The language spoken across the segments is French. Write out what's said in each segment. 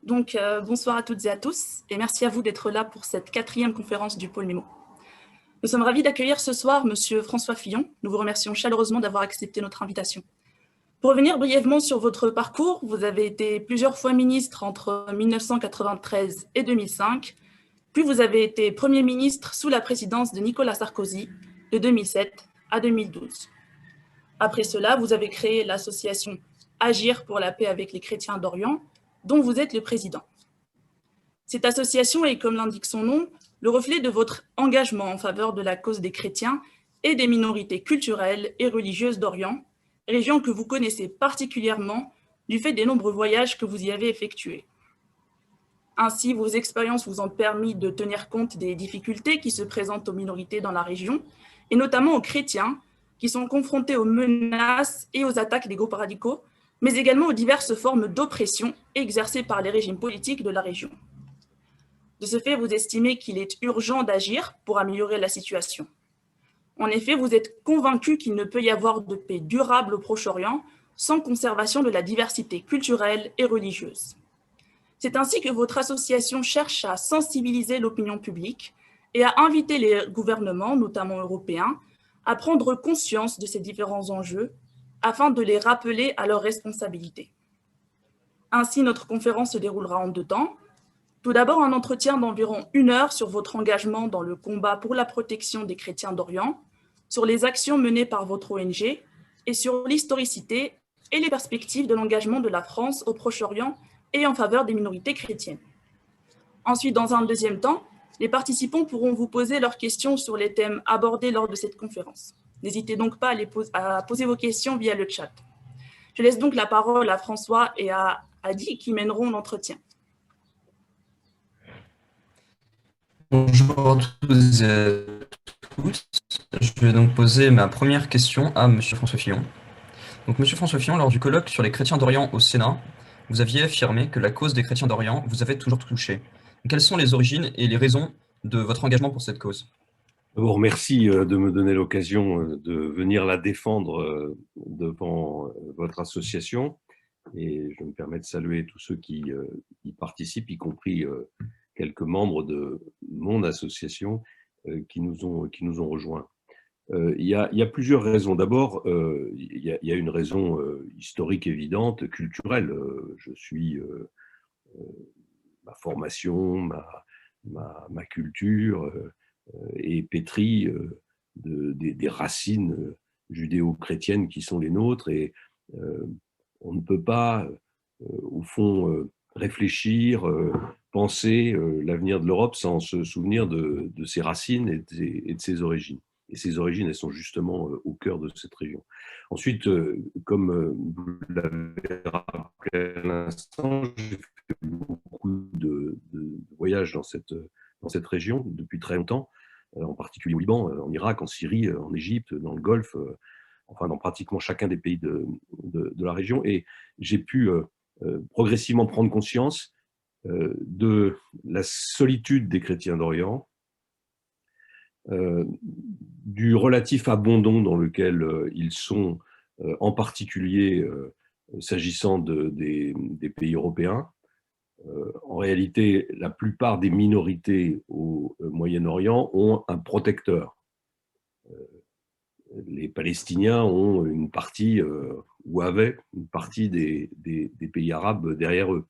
Bonsoir à toutes et à tous, et merci à vous d'être là pour cette 4e conférence du Pôle Mémo. Nous sommes ravis d'accueillir ce soir Monsieur François Fillon. Nous vous remercions chaleureusement d'avoir accepté notre invitation. Pour revenir brièvement sur votre parcours, vous avez été plusieurs fois ministre entre 1993 et 2005, puis vous avez été Premier ministre sous la présidence de Nicolas Sarkozy de 2007 à 2012. Après cela, vous avez créé l'association Agir pour la paix avec les chrétiens d'Orient, dont vous êtes le président. Cette association est, comme l'indique son nom, le reflet de votre engagement en faveur de la cause des chrétiens et des minorités culturelles et religieuses d'Orient, région que vous connaissez particulièrement du fait des nombreux voyages que vous y avez effectués. Ainsi, vos expériences vous ont permis de tenir compte des difficultés qui se présentent aux minorités dans la région, et notamment aux chrétiens, qui sont confrontés aux menaces et aux attaques des groupes radicaux, mais également aux diverses formes d'oppression exercées par les régimes politiques de la région. De ce fait, vous estimez qu'il est urgent d'agir pour améliorer la situation. En effet, vous êtes convaincu qu'il ne peut y avoir de paix durable au Proche-Orient sans conservation de la diversité culturelle et religieuse. C'est ainsi que votre association cherche à sensibiliser l'opinion publique et à inviter les gouvernements, notamment européens, à prendre conscience de ces différents enjeux afin de les rappeler à leurs responsabilités. Ainsi, notre conférence se déroulera en 2 temps. Tout d'abord, un entretien d'environ 1 heure sur votre engagement dans le combat pour la protection des chrétiens d'Orient, sur les actions menées par votre ONG et sur l'historicité et les perspectives de l'engagement de la France au Proche-Orient et en faveur des minorités chrétiennes. Ensuite, dans un 2e temps, les participants pourront vous poser leurs questions sur les thèmes abordés lors de cette conférence. N'hésitez donc pas à poser vos questions via le chat. Je laisse donc la parole à François et à Adi qui mèneront l'entretien. Bonjour à tous et à tous. Je vais donc poser ma première question à M. François Fillon. Donc, M. François Fillon, lors du colloque sur les chrétiens d'Orient au Sénat, vous aviez affirmé que la cause des chrétiens d'Orient vous avait toujours touché. Quelles sont les origines et les raisons de votre engagement pour cette cause? D'abord, merci de me donner l'occasion de venir la défendre devant votre association. Et je me permets de saluer tous ceux qui y participent, y compris quelques membres de mon association qui nous ont rejoints. Il y a plusieurs raisons. D'abord, il y a une raison historique évidente, culturelle. Je suis ma formation, ma culture est pétrie des racines judéo-chrétiennes qui sont les nôtres. Et on ne peut pas, au fond, réfléchir, penser l'avenir de l'Europe sans se souvenir de ses racines et de ses origines. Et ces origines, elles sont justement au cœur de cette région. Ensuite, comme vous l'avez rappelé à l'instant, j'ai fait beaucoup de voyages dans cette région depuis très longtemps, en particulier au Liban, en Irak, en Syrie, en Égypte, dans le Golfe, enfin dans pratiquement chacun des pays de la région. Et j'ai pu progressivement prendre conscience de la solitude des chrétiens d'Orient, du relatif abandon dans lequel ils sont, en particulier s'agissant des pays européens. En réalité, la plupart des minorités au Moyen-Orient ont un protecteur. Les Palestiniens ont une partie, ou avaient une partie des pays arabes derrière eux.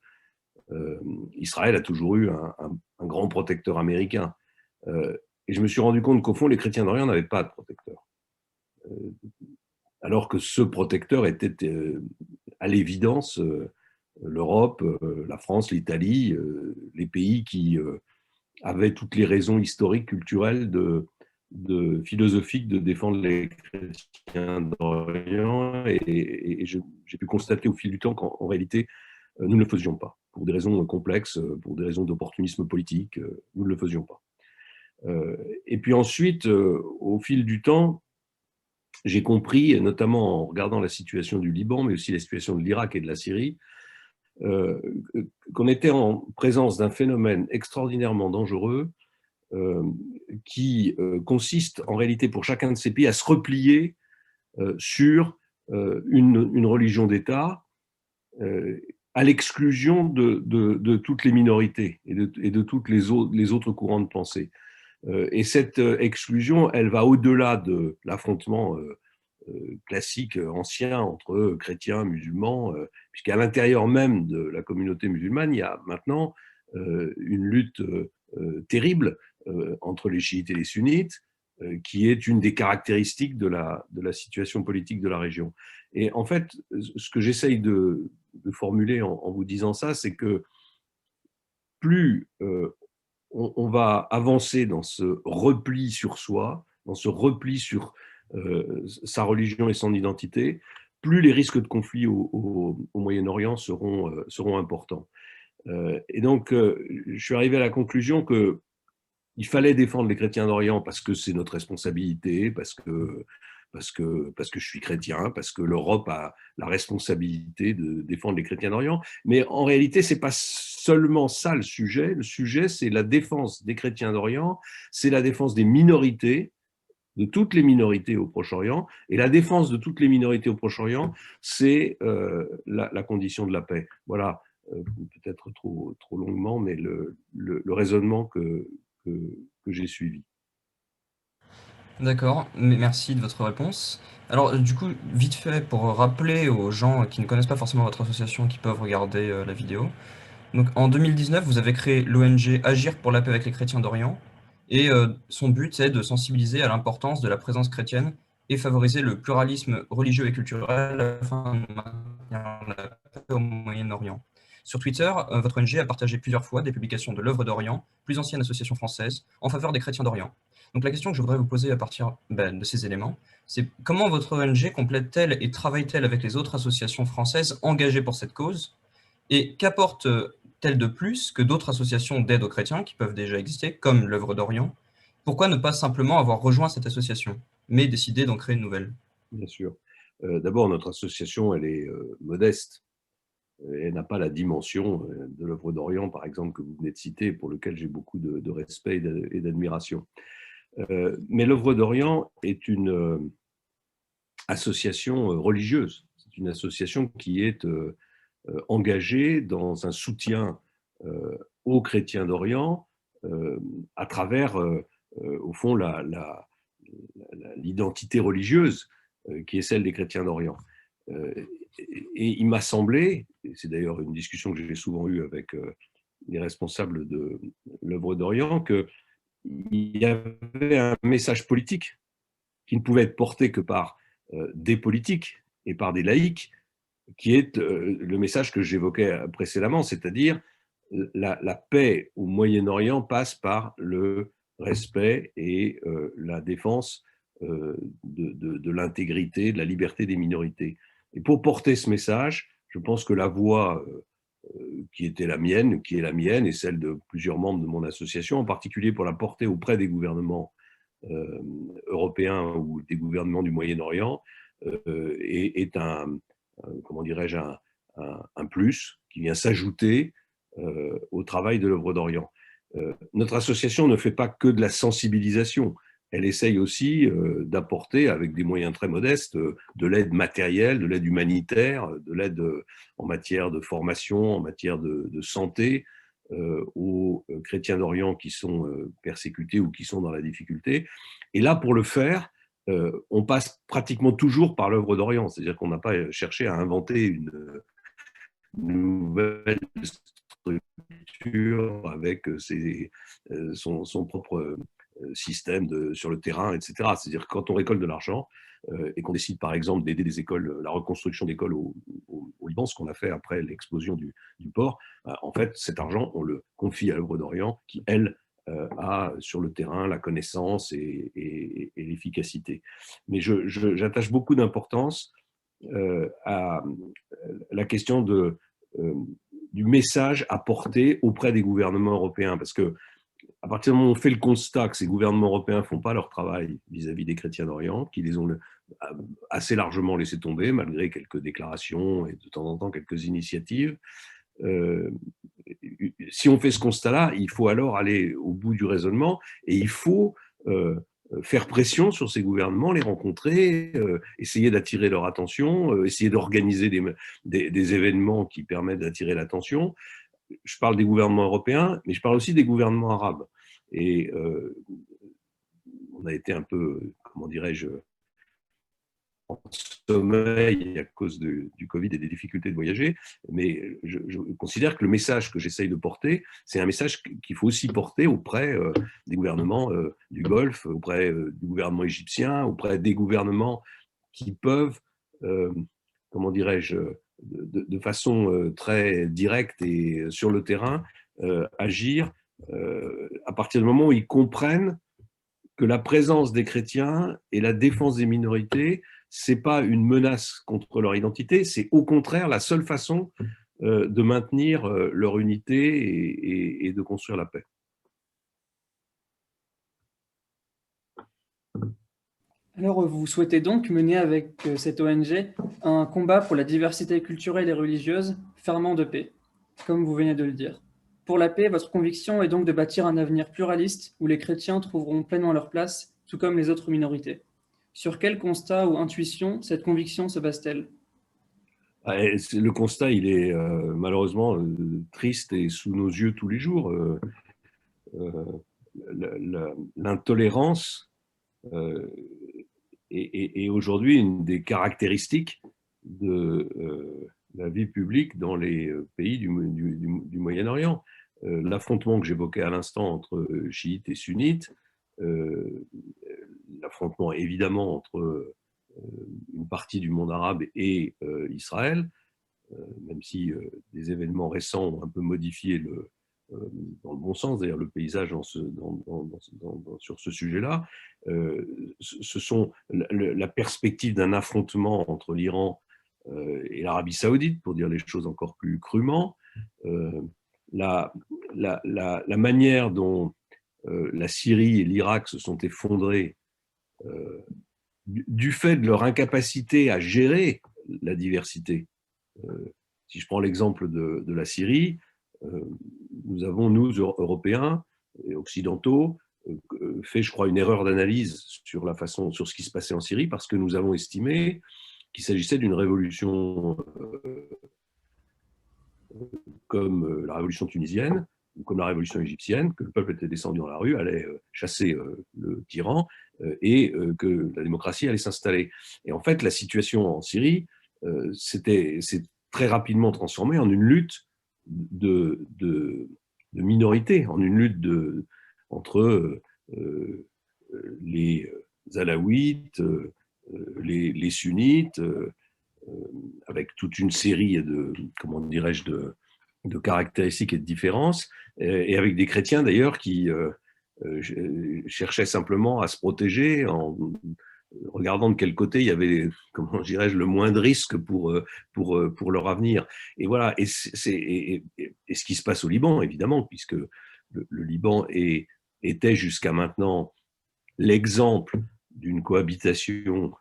Israël a toujours eu un grand protecteur américain. Et je me suis rendu compte qu'au fond, les chrétiens d'Orient n'avaient pas de protecteur. Alors que ce protecteur était, à l'évidence, l'Europe, la France, l'Italie, les pays qui avaient toutes les raisons historiques, culturelles, philosophiques de défendre les chrétiens d'Orient. Et j'ai pu constater au fil du temps qu'en réalité, nous ne le faisions pas. Pour des raisons complexes, pour des raisons d'opportunisme politique, nous ne le faisions pas. Et puis ensuite, au fil du temps, j'ai compris, notamment en regardant la situation du Liban, mais aussi la situation de l'Irak et de la Syrie, qu'on était en présence d'un phénomène extraordinairement dangereux qui consiste en réalité pour chacun de ces pays à se replier sur une religion d'État à l'exclusion de toutes les minorités et de toutes les autres courants de pensée. Et cette exclusion, elle va au-delà de l'affrontement classique, ancien, entre chrétiens, musulmans, puisqu'à l'intérieur même de la communauté musulmane, il y a maintenant une lutte terrible entre les chiites et les sunnites, qui est une des caractéristiques de la situation politique de la région. Et en fait, ce que j'essaye de formuler en vous disant ça, c'est que plus on va avancer dans ce repli sur soi, dans ce repli sur sa religion et son identité, plus les risques de conflit au Moyen-Orient seront importants. Et donc, je suis arrivé à la conclusion que il fallait défendre les chrétiens d'Orient parce que c'est notre responsabilité, parce que je suis chrétien, parce que l'Europe a la responsabilité de défendre les chrétiens d'Orient. Mais en réalité, ce n'est pas seulement ça le sujet. Le sujet, c'est la défense des chrétiens d'Orient, c'est la défense des minorités, de toutes les minorités au Proche-Orient. Et la défense de toutes les minorités au Proche-Orient, c'est la condition de la paix. Voilà, peut-être trop longuement, mais le raisonnement que j'ai suivi. D'accord, merci de votre réponse. Alors, du coup, vite fait, pour rappeler aux gens qui ne connaissent pas forcément votre association, qui peuvent regarder la vidéo. Donc, en 2019, vous avez créé l'ONG Agir pour la paix avec les chrétiens d'Orient. Et son but est de sensibiliser à l'importance de la présence chrétienne et favoriser le pluralisme religieux et culturel afin de maintenir la paix au Moyen-Orient. Sur Twitter, votre ONG a partagé plusieurs fois des publications de l'Œuvre d'Orient, plus ancienne association française, en faveur des chrétiens d'Orient. Donc la question que je voudrais vous poser à partir de ces éléments, c'est comment votre ONG complète-t-elle et travaille-t-elle avec les autres associations françaises engagées pour cette cause? Et qu'apporte-t-elle de plus que d'autres associations d'aide aux chrétiens qui peuvent déjà exister, comme l'Œuvre d'Orient? Pourquoi ne pas simplement avoir rejoint cette association, mais décider d'en créer une nouvelle? Bien sûr. D'abord, notre association, elle est modeste. Elle n'a pas la dimension de l'Œuvre d'Orient, par exemple, que vous venez de citer, pour lequel j'ai beaucoup de respect et d'admiration. Mais l'Œuvre d'Orient est une association religieuse. C'est une association qui est engagée dans un soutien aux chrétiens d'Orient à travers, au fond, l'identité religieuse qui est celle des chrétiens d'Orient. Et il m'a semblé, et c'est d'ailleurs une discussion que j'ai souvent eue avec les responsables de l'Œuvre d'Orient, qu'il y avait un message politique qui ne pouvait être porté que par des politiques et par des laïcs, qui est le message que j'évoquais précédemment, c'est-à-dire la paix au Moyen-Orient passe par le respect et la défense de l'intégrité, de la liberté des minorités. Et pour porter ce message, je pense que la voix qui était la mienne, qui est la mienne, et celle de plusieurs membres de mon association, en particulier pour la porter auprès des gouvernements européens ou des gouvernements du Moyen-Orient, est comment dirais-je, un plus qui vient s'ajouter au travail de l'Œuvre d'Orient. Notre association ne fait pas que de la sensibilisation. Elle essaye aussi d'apporter, avec des moyens très modestes, de l'aide matérielle, de l'aide humanitaire, de l'aide en matière de formation, en matière de santé aux chrétiens d'Orient qui sont persécutés ou qui sont dans la difficulté. Et là, pour le faire, on passe pratiquement toujours par l'Œuvre d'Orient. C'est-à-dire qu'on n'a pas cherché à inventer une nouvelle structure avec son propre système sur le terrain, etc. C'est-à-dire que quand on récolte de l'argent et qu'on décide par exemple d'aider des écoles, la reconstruction d'écoles au Liban, ce qu'on a fait après l'explosion du port, en fait cet argent on le confie à l'Œuvre d'Orient qui, elle, a sur le terrain la connaissance et l'efficacité. Mais j'attache beaucoup d'importance à la question du message à porter auprès des gouvernements européens, parce que à partir du moment où on fait le constat que ces gouvernements européens ne font pas leur travail vis-à-vis des chrétiens d'Orient, qu'ils les ont assez largement laissé tomber, malgré quelques déclarations et de temps en temps quelques initiatives, si on fait ce constat-là, il faut alors aller au bout du raisonnement et il faut faire pression sur ces gouvernements, les rencontrer, essayer d'attirer leur attention, essayer d'organiser des événements qui permettent d'attirer l'attention. Je parle des gouvernements européens, mais je parle aussi des gouvernements arabes. Et on a été un peu, comment dirais-je, en sommeil à cause du Covid et des difficultés de voyager, mais je considère que le message que j'essaye de porter, c'est un message qu'il faut aussi porter auprès des gouvernements du Golfe, auprès du gouvernement égyptien, auprès des gouvernements qui peuvent, comment dirais-je, de façon très directe et sur le terrain, agir à partir du moment où ils comprennent que la présence des chrétiens et la défense des minorités, ce n'est pas une menace contre leur identité, c'est au contraire la seule façon de maintenir leur unité et de construire la paix. Alors, vous souhaitez donc mener avec cette ONG un combat pour la diversité culturelle et religieuse, ferment de paix, comme vous venez de le dire. Pour la paix, votre conviction est donc de bâtir un avenir pluraliste où les chrétiens trouveront pleinement leur place, tout comme les autres minorités. Sur quel constat ou intuition cette conviction se base-t-elle? Le constat, il est malheureusement triste et sous nos yeux tous les jours. L'intolérance est aujourd'hui une des caractéristiques de la vie publique dans les pays du Moyen-Orient. L'affrontement que j'évoquais à l'instant entre chiites et sunnites, l'affrontement évidemment entre une partie du monde arabe et Israël, même si des événements récents ont un peu modifié dans le bon sens, d'ailleurs, le paysage sur ce sujet-là. Ce sont la perspective d'un affrontement entre l'Iran et l'Arabie saoudite, pour dire les choses encore plus crûment, la manière dont la Syrie et l'Irak se sont effondrés du fait de leur incapacité à gérer la diversité. Si je prends l'exemple de la Syrie, nous avons, nous, Européens et Occidentaux, fait, je crois, une erreur d'analyse sur ce qui se passait en Syrie, parce que nous avons estimé qu'il s'agissait d'une révolution comme la révolution tunisienne, ou comme la révolution égyptienne, que le peuple était descendu dans la rue, allait chasser le tyran, et que la démocratie allait s'installer. Et en fait, la situation en Syrie s'est très rapidement transformée en une lutte de minorités, en une lutte entre les alaouites, les sunnites, avec toute une série de, comment dirais-je, de caractéristiques et de différences, et avec des chrétiens d'ailleurs qui cherchaient simplement à se protéger en regardant de quel côté il y avait, comment dirais-je, le moins de risques pour leur avenir. Et voilà, et ce qui se passe au Liban, évidemment, puisque le Liban était jusqu'à maintenant l'exemple d'une cohabitation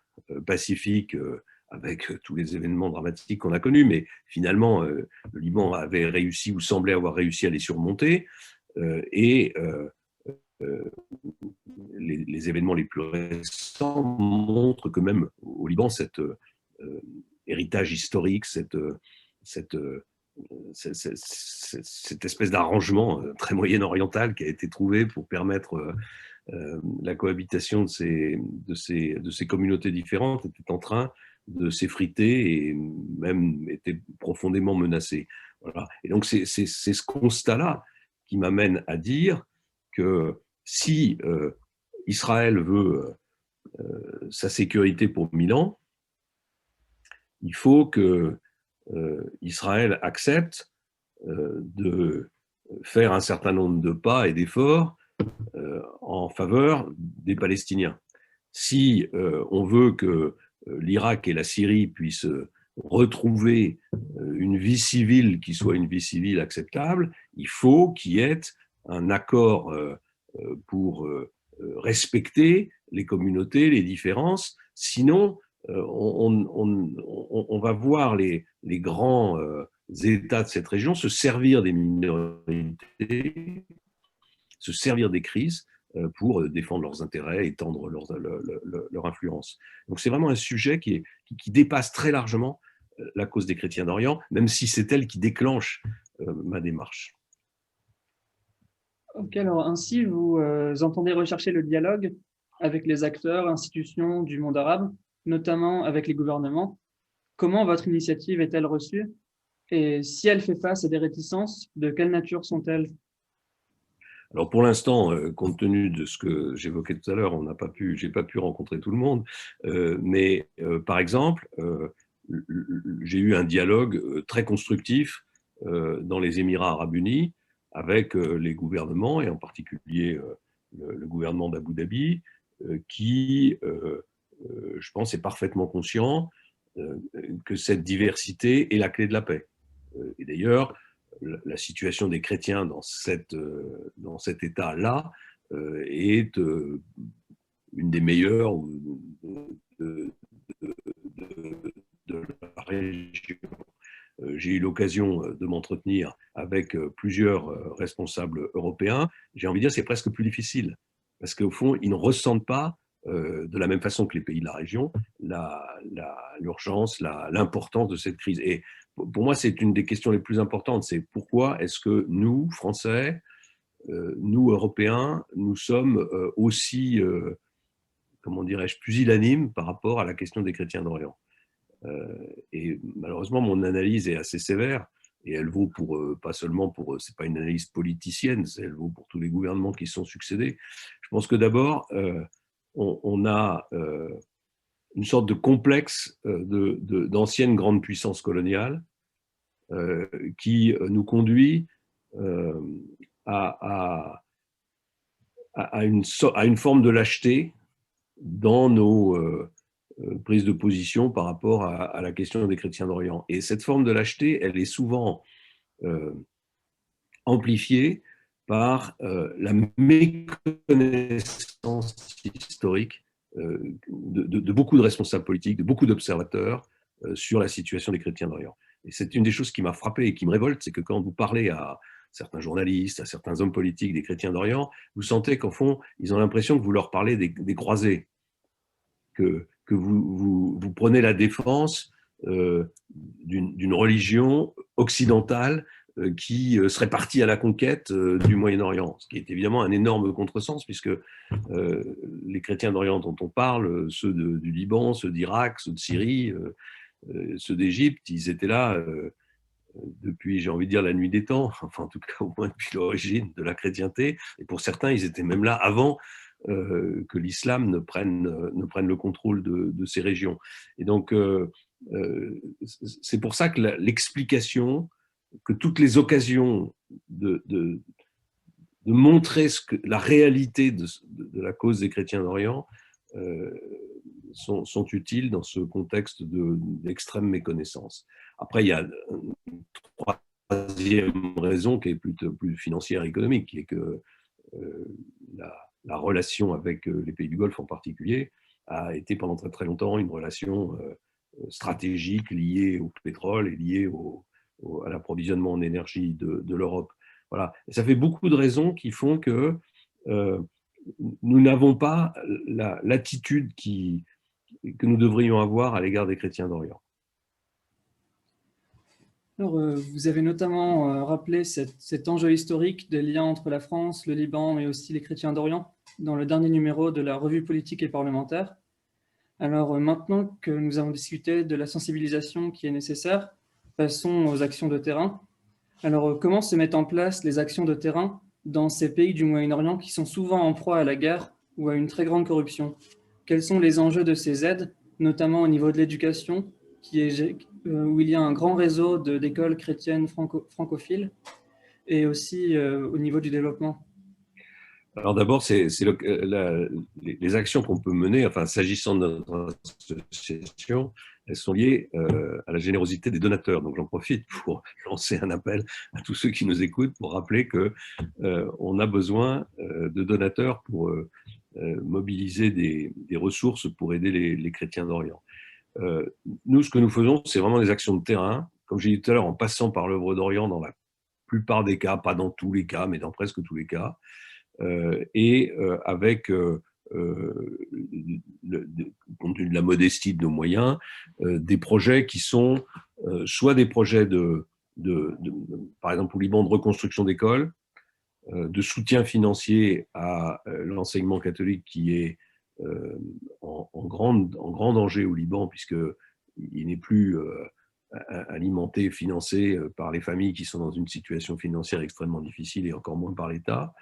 pacifique avec tous les événements dramatiques qu'on a connus, mais finalement, le Liban avait réussi ou semblait avoir réussi à les surmonter, et les événements les plus récents montrent que même au Liban, cet héritage historique, cette espèce d'arrangement très moyen-oriental qui a été trouvé pour permettre la cohabitation de ces communautés différentes était en train de s'effriter et même était profondément menacé. Voilà. Et donc c'est ce constat-là qui m'amène à dire que si Israël veut sa sécurité pour 1000 ans, il faut que Israël accepte de faire un certain nombre de pas et d'efforts en faveur des Palestiniens. Si on veut que l'Irak et la Syrie puissent retrouver une vie civile qui soit une vie civile acceptable, il faut qu'il y ait un accord pour respecter les communautés, les différences. Sinon, on va voir les grands États de cette région se servir des minorités, se servir des crises pour défendre leurs intérêts, étendre leur influence. Donc c'est vraiment un sujet qui dépasse très largement la cause des chrétiens d'Orient, même si c'est elle qui déclenche ma démarche. Ok, alors ainsi, vous entendez rechercher le dialogue avec les acteurs, institutions du monde arabe, notamment avec les gouvernements. Comment votre initiative est-elle reçue? Et si elle fait face à des réticences, de quelle nature sont-elles? Alors pour l'instant, compte tenu de ce que j'évoquais tout à l'heure, j'ai pas pu rencontrer tout le monde, mais par exemple, j'ai eu un dialogue très constructif dans les Émirats arabes unis avec les gouvernements, et en particulier le gouvernement d'Abu Dhabi, qui, je pense, est parfaitement conscient que cette diversité est la clé de la paix. Et d'ailleurs, la situation des chrétiens dans cet état-là est une des meilleures de la région. J'ai eu l'occasion de m'entretenir avec plusieurs responsables européens. J'ai envie de dire que c'est presque plus difficile, parce qu'au fond, ils ne ressentent pas, de la même façon que les pays de la région, l'urgence, l'importance de cette crise. Et pour moi, c'est une des questions les plus importantes. C'est pourquoi est-ce que nous, Français, nous, Européens, nous sommes aussi, comment dirais-je, pusillanimes par rapport à la question des chrétiens d'Orient. Et malheureusement, mon analyse est assez sévère, et elle vaut pour, pas seulement pour, c'est pas une analyse politicienne, elle vaut pour tous les gouvernements qui se sont succédés. Je pense que d'abord, on a une sorte de complexe d'anciennes grandes puissances coloniales qui nous conduit à une forme de lâcheté dans nos prises de position par rapport à la question des chrétiens d'Orient. Et cette forme de lâcheté, elle est souvent amplifiée par la méconnaissance historique de beaucoup de responsables politiques, de beaucoup d'observateurs sur la situation des chrétiens d'Orient. Et c'est une des choses qui m'a frappé et qui me révolte, c'est que quand vous parlez à certains journalistes, à certains hommes politiques des chrétiens d'Orient, vous sentez qu'en fond, ils ont l'impression que vous leur parlez des croisés, que vous prenez la défense d'une religion occidentale qui serait partie à la conquête du Moyen-Orient, ce qui est évidemment un énorme contresens, puisque les chrétiens d'Orient dont on parle, ceux du Liban, ceux d'Irak, ceux de Syrie, ceux d'Égypte, ils étaient là depuis, j'ai envie de dire, la nuit des temps, enfin en tout cas au moins depuis l'origine de la chrétienté, et pour certains, ils étaient même là avant que l'islam ne prenne le contrôle de ces régions. Et donc, c'est pour ça que l'explication, que toutes les occasions de montrer la réalité de la cause des chrétiens d'Orient sont utiles dans ce contexte d'extrême méconnaissance. Après, il y a une troisième raison qui est plutôt plus financière et économique, qui est que la relation avec les pays du Golfe en particulier a été pendant très très longtemps une relation stratégique liée au pétrole et liée à l'approvisionnement en énergie de l'Europe. Voilà. Et ça fait beaucoup de raisons qui font que nous n'avons pas l'attitude que nous devrions avoir à l'égard des chrétiens d'Orient. Alors, vous avez notamment rappelé cet enjeu historique des liens entre la France, le Liban, mais aussi les chrétiens d'Orient dans le dernier numéro de la revue politique et parlementaire. Alors, maintenant que nous avons discuté de la sensibilisation qui est nécessaire, passons aux actions de terrain. Alors, comment se mettent en place les actions de terrain dans ces pays du Moyen-Orient qui sont souvent en proie à la guerre ou à une très grande corruption? Quels sont les enjeux de ces aides, notamment au niveau de l'éducation, où il y a un grand réseau d'écoles chrétiennes francophiles, et aussi au niveau du développement? Alors d'abord, les actions qu'on peut mener, enfin s'agissant de notre association, elles sont liées à la générosité des donateurs. Donc j'en profite pour lancer un appel à tous ceux qui nous écoutent pour rappeler que on a besoin de donateurs pour mobiliser des ressources pour aider les chrétiens d'Orient. Nous, ce que nous faisons, c'est vraiment des actions de terrain. Comme j'ai dit tout à l'heure, en passant par l'œuvre d'Orient dans la plupart des cas, pas dans tous les cas, mais dans presque tous les cas. et avec, compte tenu de la modestie de nos moyens, des projets qui sont soit des projets par exemple au Liban, de reconstruction d'écoles, de soutien financier à l'enseignement catholique qui est en grand danger au Liban, puisqu'il n'est plus alimenté, financé par les familles qui sont dans une situation financière extrêmement difficile et encore moins par l'État.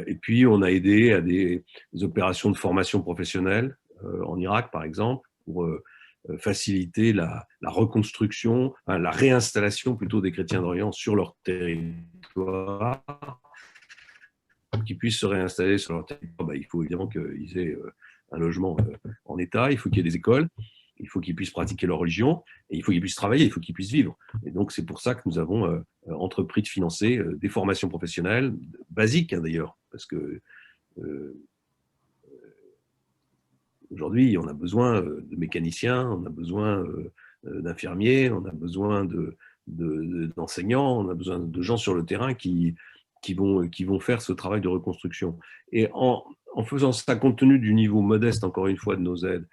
Et puis, on a aidé à des opérations de formation professionnelle en Irak, par exemple, pour faciliter la reconstruction, la réinstallation plutôt des chrétiens d'Orient sur leur territoire. Pour qu'ils puissent se réinstaller sur leur territoire, il faut évidemment qu'ils aient un logement en état, il faut qu'il y ait des écoles, il faut qu'ils puissent pratiquer leur religion, et il faut qu'ils puissent travailler, il faut qu'ils puissent vivre. Et donc, c'est pour ça que nous avons entrepris de financer des formations professionnelles, basiques d'ailleurs, parce que aujourd'hui, on a besoin de mécaniciens, on a besoin d'infirmiers, on a besoin d'enseignants, on a besoin de gens sur le terrain qui vont faire ce travail de reconstruction. Et en faisant ça, compte tenu du niveau modeste, encore une fois, de nos aides,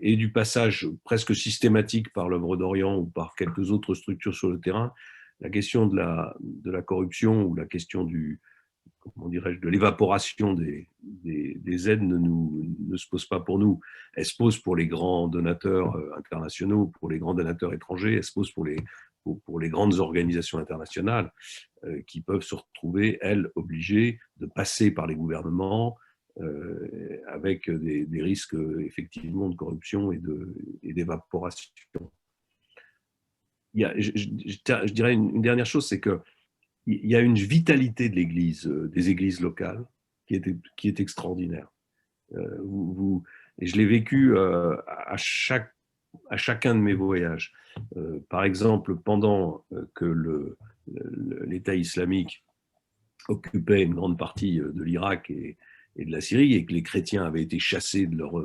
et du passage presque systématique par l'œuvre d'Orient ou par quelques autres structures sur le terrain, la question de la corruption ou la question comment dirais-je, de l'évaporation des aides ne se pose pas pour nous. Elle se pose pour les grands donateurs internationaux, pour les grands donateurs étrangers, elle se pose pour les grandes organisations internationales qui peuvent se retrouver, elles, obligées de passer par les gouvernements avec des risques effectivement de corruption et d'évaporation. Je dirais une dernière chose, c'est qu'il y a une vitalité de l'Église, des églises locales, qui est extraordinaire. Et je l'ai vécu à chacun de mes voyages. Par exemple, pendant que l'État islamique occupait une grande partie de l'Irak et de la Syrie, et que les chrétiens avaient été chassés de leur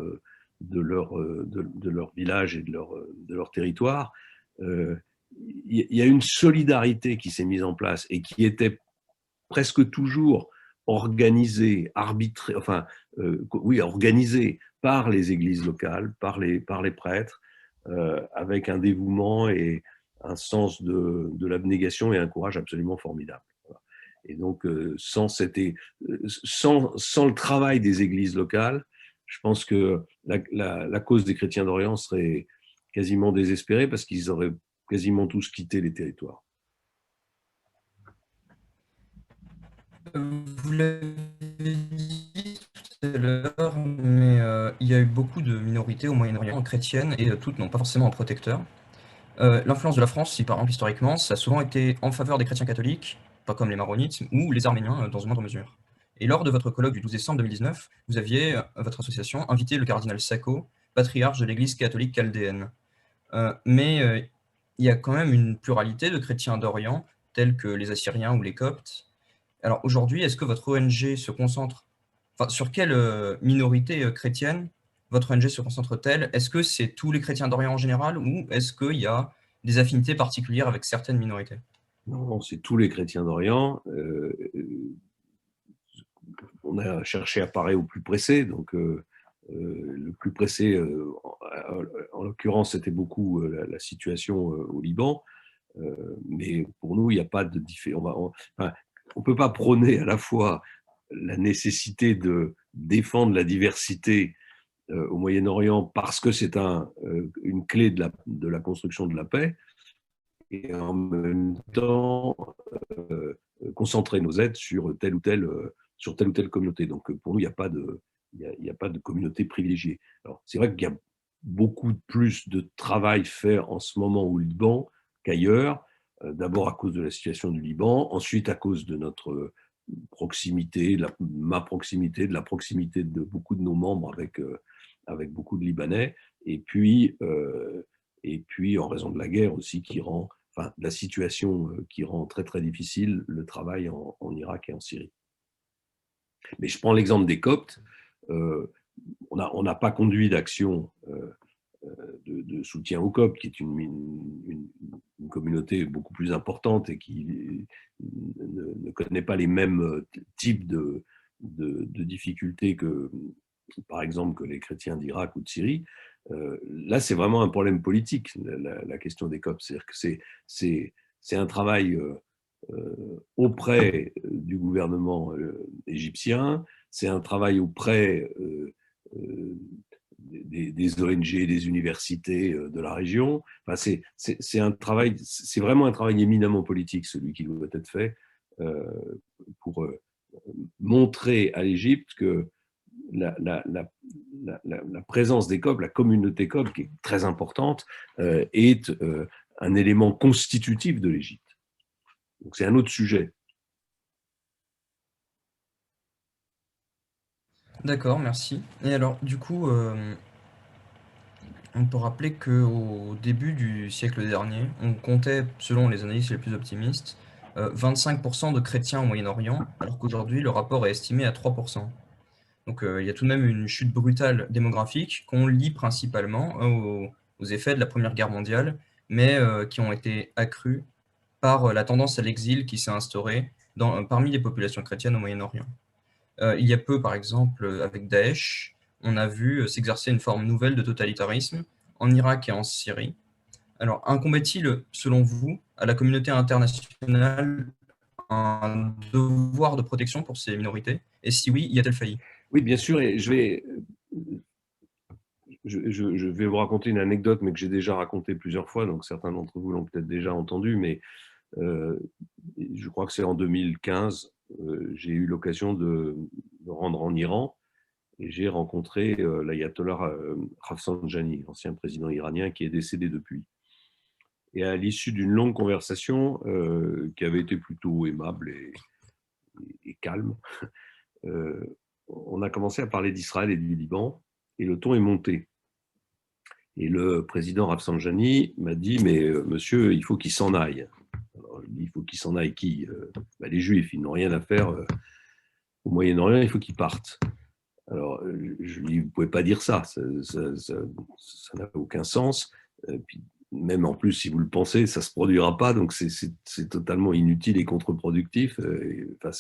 village et de leur territoire, il y a une solidarité qui s'est mise en place et qui était presque toujours organisée, organisée par les églises locales, par les prêtres, avec un dévouement et un sens de l'abnégation et un courage absolument formidable. Et donc, sans le travail des églises locales, je pense que la cause des chrétiens d'Orient serait quasiment désespérée parce qu'ils auraient quasiment tous quitté les territoires. Vous l'avez dit tout à l'heure, mais il y a eu beaucoup de minorités au Moyen-Orient chrétiennes et toutes n'ont pas forcément un protecteur. L'influence de la France, si par exemple historiquement, ça a souvent été en faveur des chrétiens catholiques, pas comme les maronites, ou les arméniens dans une moindre mesure. Et lors de votre colloque du 12 décembre 2019, vous aviez, votre association, invité le cardinal Sacco, patriarche de l'Église catholique chaldéenne. Mais il y a quand même une pluralité de chrétiens d'Orient, tels que les Assyriens ou les Coptes. Alors aujourd'hui, est-ce que votre ONG se concentre, sur quelle minorité chrétienne votre ONG se concentre-t-elle? Est-ce que c'est tous les chrétiens d'Orient en général ou est-ce qu'il y a des affinités particulières avec certaines minorités? Non, c'est tous les chrétiens d'Orient. On a cherché à parer au plus pressé, donc le plus pressé, en l'occurrence, c'était beaucoup la situation au Liban. Mais pour nous, il n'y a pas de différence. On ne peut pas prôner à la fois la nécessité de défendre la diversité au Moyen-Orient parce que c'est une clé de la construction de la paix, et en même temps concentrer nos aides sur telle ou telle communauté. Donc pour nous, il n'y a pas de communauté privilégiée. Alors c'est vrai qu'il y a beaucoup plus de travail fait en ce moment au Liban qu'ailleurs, d'abord à cause de la situation du Liban, ensuite à cause de notre proximité, de la proximité de beaucoup de nos membres avec beaucoup de Libanais, et puis en raison de la guerre aussi la situation qui rend très très difficile le travail en Irak et en Syrie. Mais je prends l'exemple des Coptes. On n'a pas conduit d'action de soutien aux Coptes, qui est une communauté beaucoup plus importante et qui ne connaît pas les mêmes types de difficultés que, par exemple, que les chrétiens d'Irak ou de Syrie, là, c'est vraiment un problème politique, la question des Coptes. C'est-à-dire que c'est un travail auprès du gouvernement égyptien, c'est un travail auprès des ONG, des universités de la région. Enfin, c'est un travail, c'est vraiment un travail éminemment politique, celui qui doit être fait pour montrer à l'Égypte que la présence des Coptes, la communauté copte, qui est très importante, est un élément constitutif de l'Égypte. Donc c'est un autre sujet. D'accord, merci. Et alors, du coup, on peut rappeler qu'au début du siècle dernier, on comptait, selon les analystes les plus optimistes, 25% de chrétiens au Moyen-Orient, alors qu'aujourd'hui, le rapport est estimé à 3%. Donc il y a tout de même une chute brutale démographique qu'on lie principalement aux effets de la Première Guerre mondiale, mais qui ont été accrus par la tendance à l'exil qui s'est instaurée parmi les populations chrétiennes au Moyen-Orient. Il y a peu, par exemple, avec Daesh, on a vu s'exercer une forme nouvelle de totalitarisme en Irak et en Syrie. Alors, incombe-t-il, selon vous, à la communauté internationale un devoir de protection pour ces minorités? Et si oui, y a-t-elle failli? Oui, bien sûr, et je vais vous raconter une anecdote, mais que j'ai déjà racontée plusieurs fois, donc certains d'entre vous l'ont peut-être déjà entendue, mais je crois que c'est en 2015, j'ai eu l'occasion de me rendre en Iran et j'ai rencontré l'ayatollah Rafsanjani, l'ancien président iranien qui est décédé depuis. Et à l'issue d'une longue conversation qui avait été plutôt aimable et calme, on a commencé à parler d'Israël et du Liban, et le ton est monté. Et le président Rafsanjani m'a dit, mais monsieur, il faut qu'il s'en aille. Alors, je lui dis, il faut qu'il s'en aille qui? Les Juifs, ils n'ont rien à faire au Moyen-Orient, il faut qu'ils partent. Alors, je lui dis, vous ne pouvez pas dire ça, ça n'a aucun sens. Puis, même en plus, si vous le pensez, ça ne se produira pas, donc c'est totalement inutile et contre-productif. Enfin,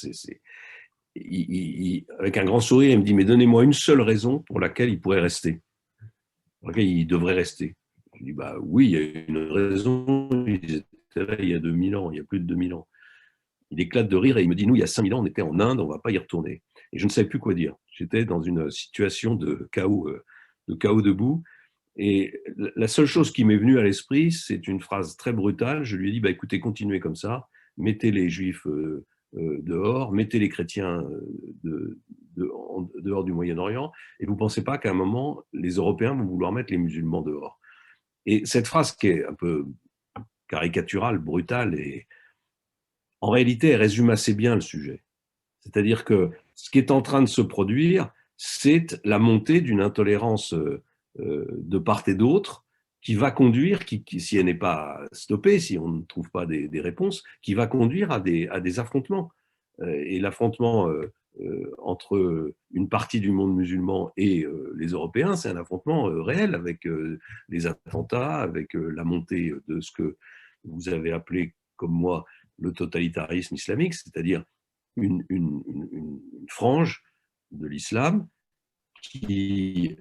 avec un grand sourire, il me dit, mais donnez-moi une seule raison pour laquelle il pourrait rester, pour laquelle il devrait rester. Je lui dis, bah oui, il y a une raison, ils étaient là il y a 2000 ans, il y a plus de 2000 ans. Il éclate de rire et il me dit, nous, il y a 5000 ans, on était en Inde, on ne va pas y retourner. Et je ne savais plus quoi dire. J'étais dans une situation de chaos debout. Et la seule chose qui m'est venue à l'esprit, c'est une phrase très brutale. Je lui ai dit, bah, écoutez, continuez comme ça, mettez les Juifs dehors, mettez les chrétiens dehors du Moyen-Orient, et vous ne pensez pas qu'à un moment, les Européens vont vouloir mettre les musulmans dehors. Et cette phrase qui est un peu caricaturale, brutale, et en réalité, elle résume assez bien le sujet. C'est-à-dire que ce qui est en train de se produire, c'est la montée d'une intolérance de part et d'autre qui va conduire, si elle n'est pas stoppée, si on ne trouve pas des réponses, qui va conduire à des affrontements. Et l'affrontement entre une partie du monde musulman et les Européens, c'est un affrontement réel avec les attentats, avec la montée de ce que vous avez appelé, comme moi, le totalitarisme islamique, c'est-à-dire une frange de l'islam qui,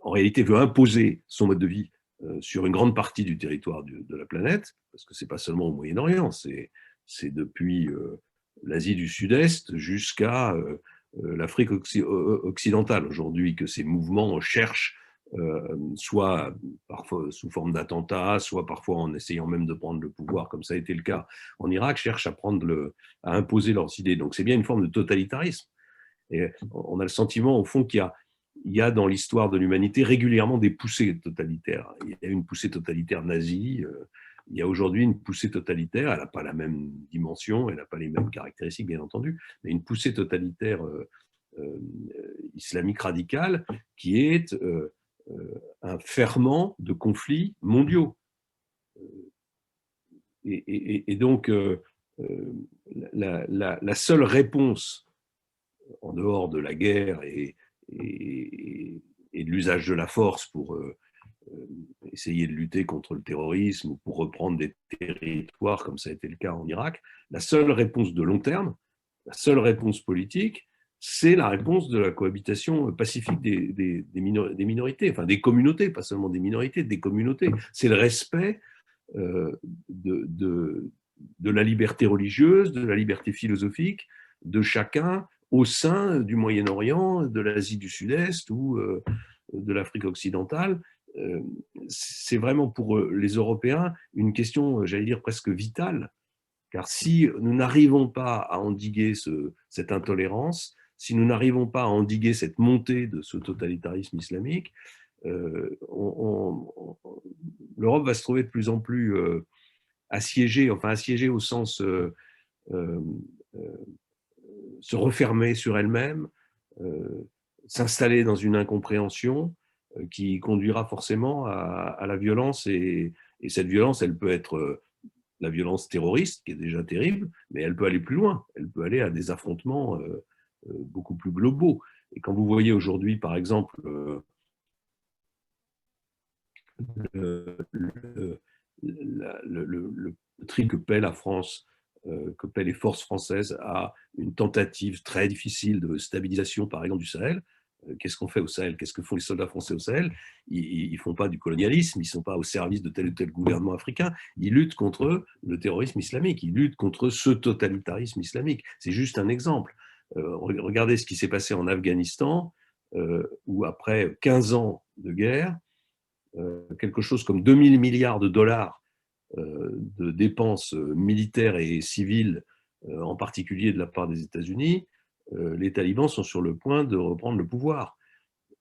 en réalité, veut imposer son mode de vie sur une grande partie du territoire de la planète, parce que ce n'est pas seulement au Moyen-Orient, c'est depuis l'Asie du Sud-Est jusqu'à l'Afrique occidentale aujourd'hui que ces mouvements cherchent, soit parfois sous forme d'attentats, soit parfois en essayant même de prendre le pouvoir, comme ça a été le cas en Irak, cherchent à imposer leurs idées. Donc c'est bien une forme de totalitarisme. Et on a le sentiment, au fond, qu'il y a dans l'histoire de l'humanité régulièrement des poussées totalitaires. Il y a une poussée totalitaire nazie, il y a aujourd'hui une poussée totalitaire, elle n'a pas la même dimension, elle n'a pas les mêmes caractéristiques, bien entendu, mais une poussée totalitaire islamique radicale qui est un ferment de conflits mondiaux. Et donc, la seule réponse, en dehors de la guerre et de l'usage de la force pour essayer de lutter contre le terrorisme ou pour reprendre des territoires, comme ça a été le cas en Irak, la seule réponse de long terme, la seule réponse politique, c'est la réponse de la cohabitation pacifique des minorités, enfin des communautés, pas seulement des minorités, des communautés. C'est le respect de la liberté religieuse, de la liberté philosophique de chacun au sein du Moyen-Orient, de l'Asie du Sud-Est ou de l'Afrique occidentale. C'est vraiment pour les Européens une question, j'allais dire, presque vitale, car si nous n'arrivons pas à endiguer cette intolérance, si nous n'arrivons pas à endiguer cette montée de ce totalitarisme islamique, l'Europe va se trouver de plus en plus assiégée, enfin assiégée au sens se refermer sur elle-même, s'installer dans une incompréhension qui conduira forcément à la violence. Et cette violence, elle peut être la violence terroriste, qui est déjà terrible, mais elle peut aller plus loin. Elle peut aller à des affrontements beaucoup plus globaux. Et quand vous voyez aujourd'hui, par exemple, le tri que paie la France, que paient les forces françaises à une tentative très difficile de stabilisation, par exemple, du Sahel. Qu'est-ce qu'on fait au Sahel? Qu'est-ce que font les soldats français au Sahel? Ils ne font pas du colonialisme, ils ne sont pas au service de tel ou tel gouvernement africain, ils luttent contre le terrorisme islamique, ils luttent contre ce totalitarisme islamique. C'est juste un exemple. Regardez ce qui s'est passé en Afghanistan, où après 15 ans de guerre, quelque chose comme 2000 milliards de dollars de dépenses militaires et civiles, en particulier de la part des États-Unis, les talibans sont sur le point de reprendre le pouvoir.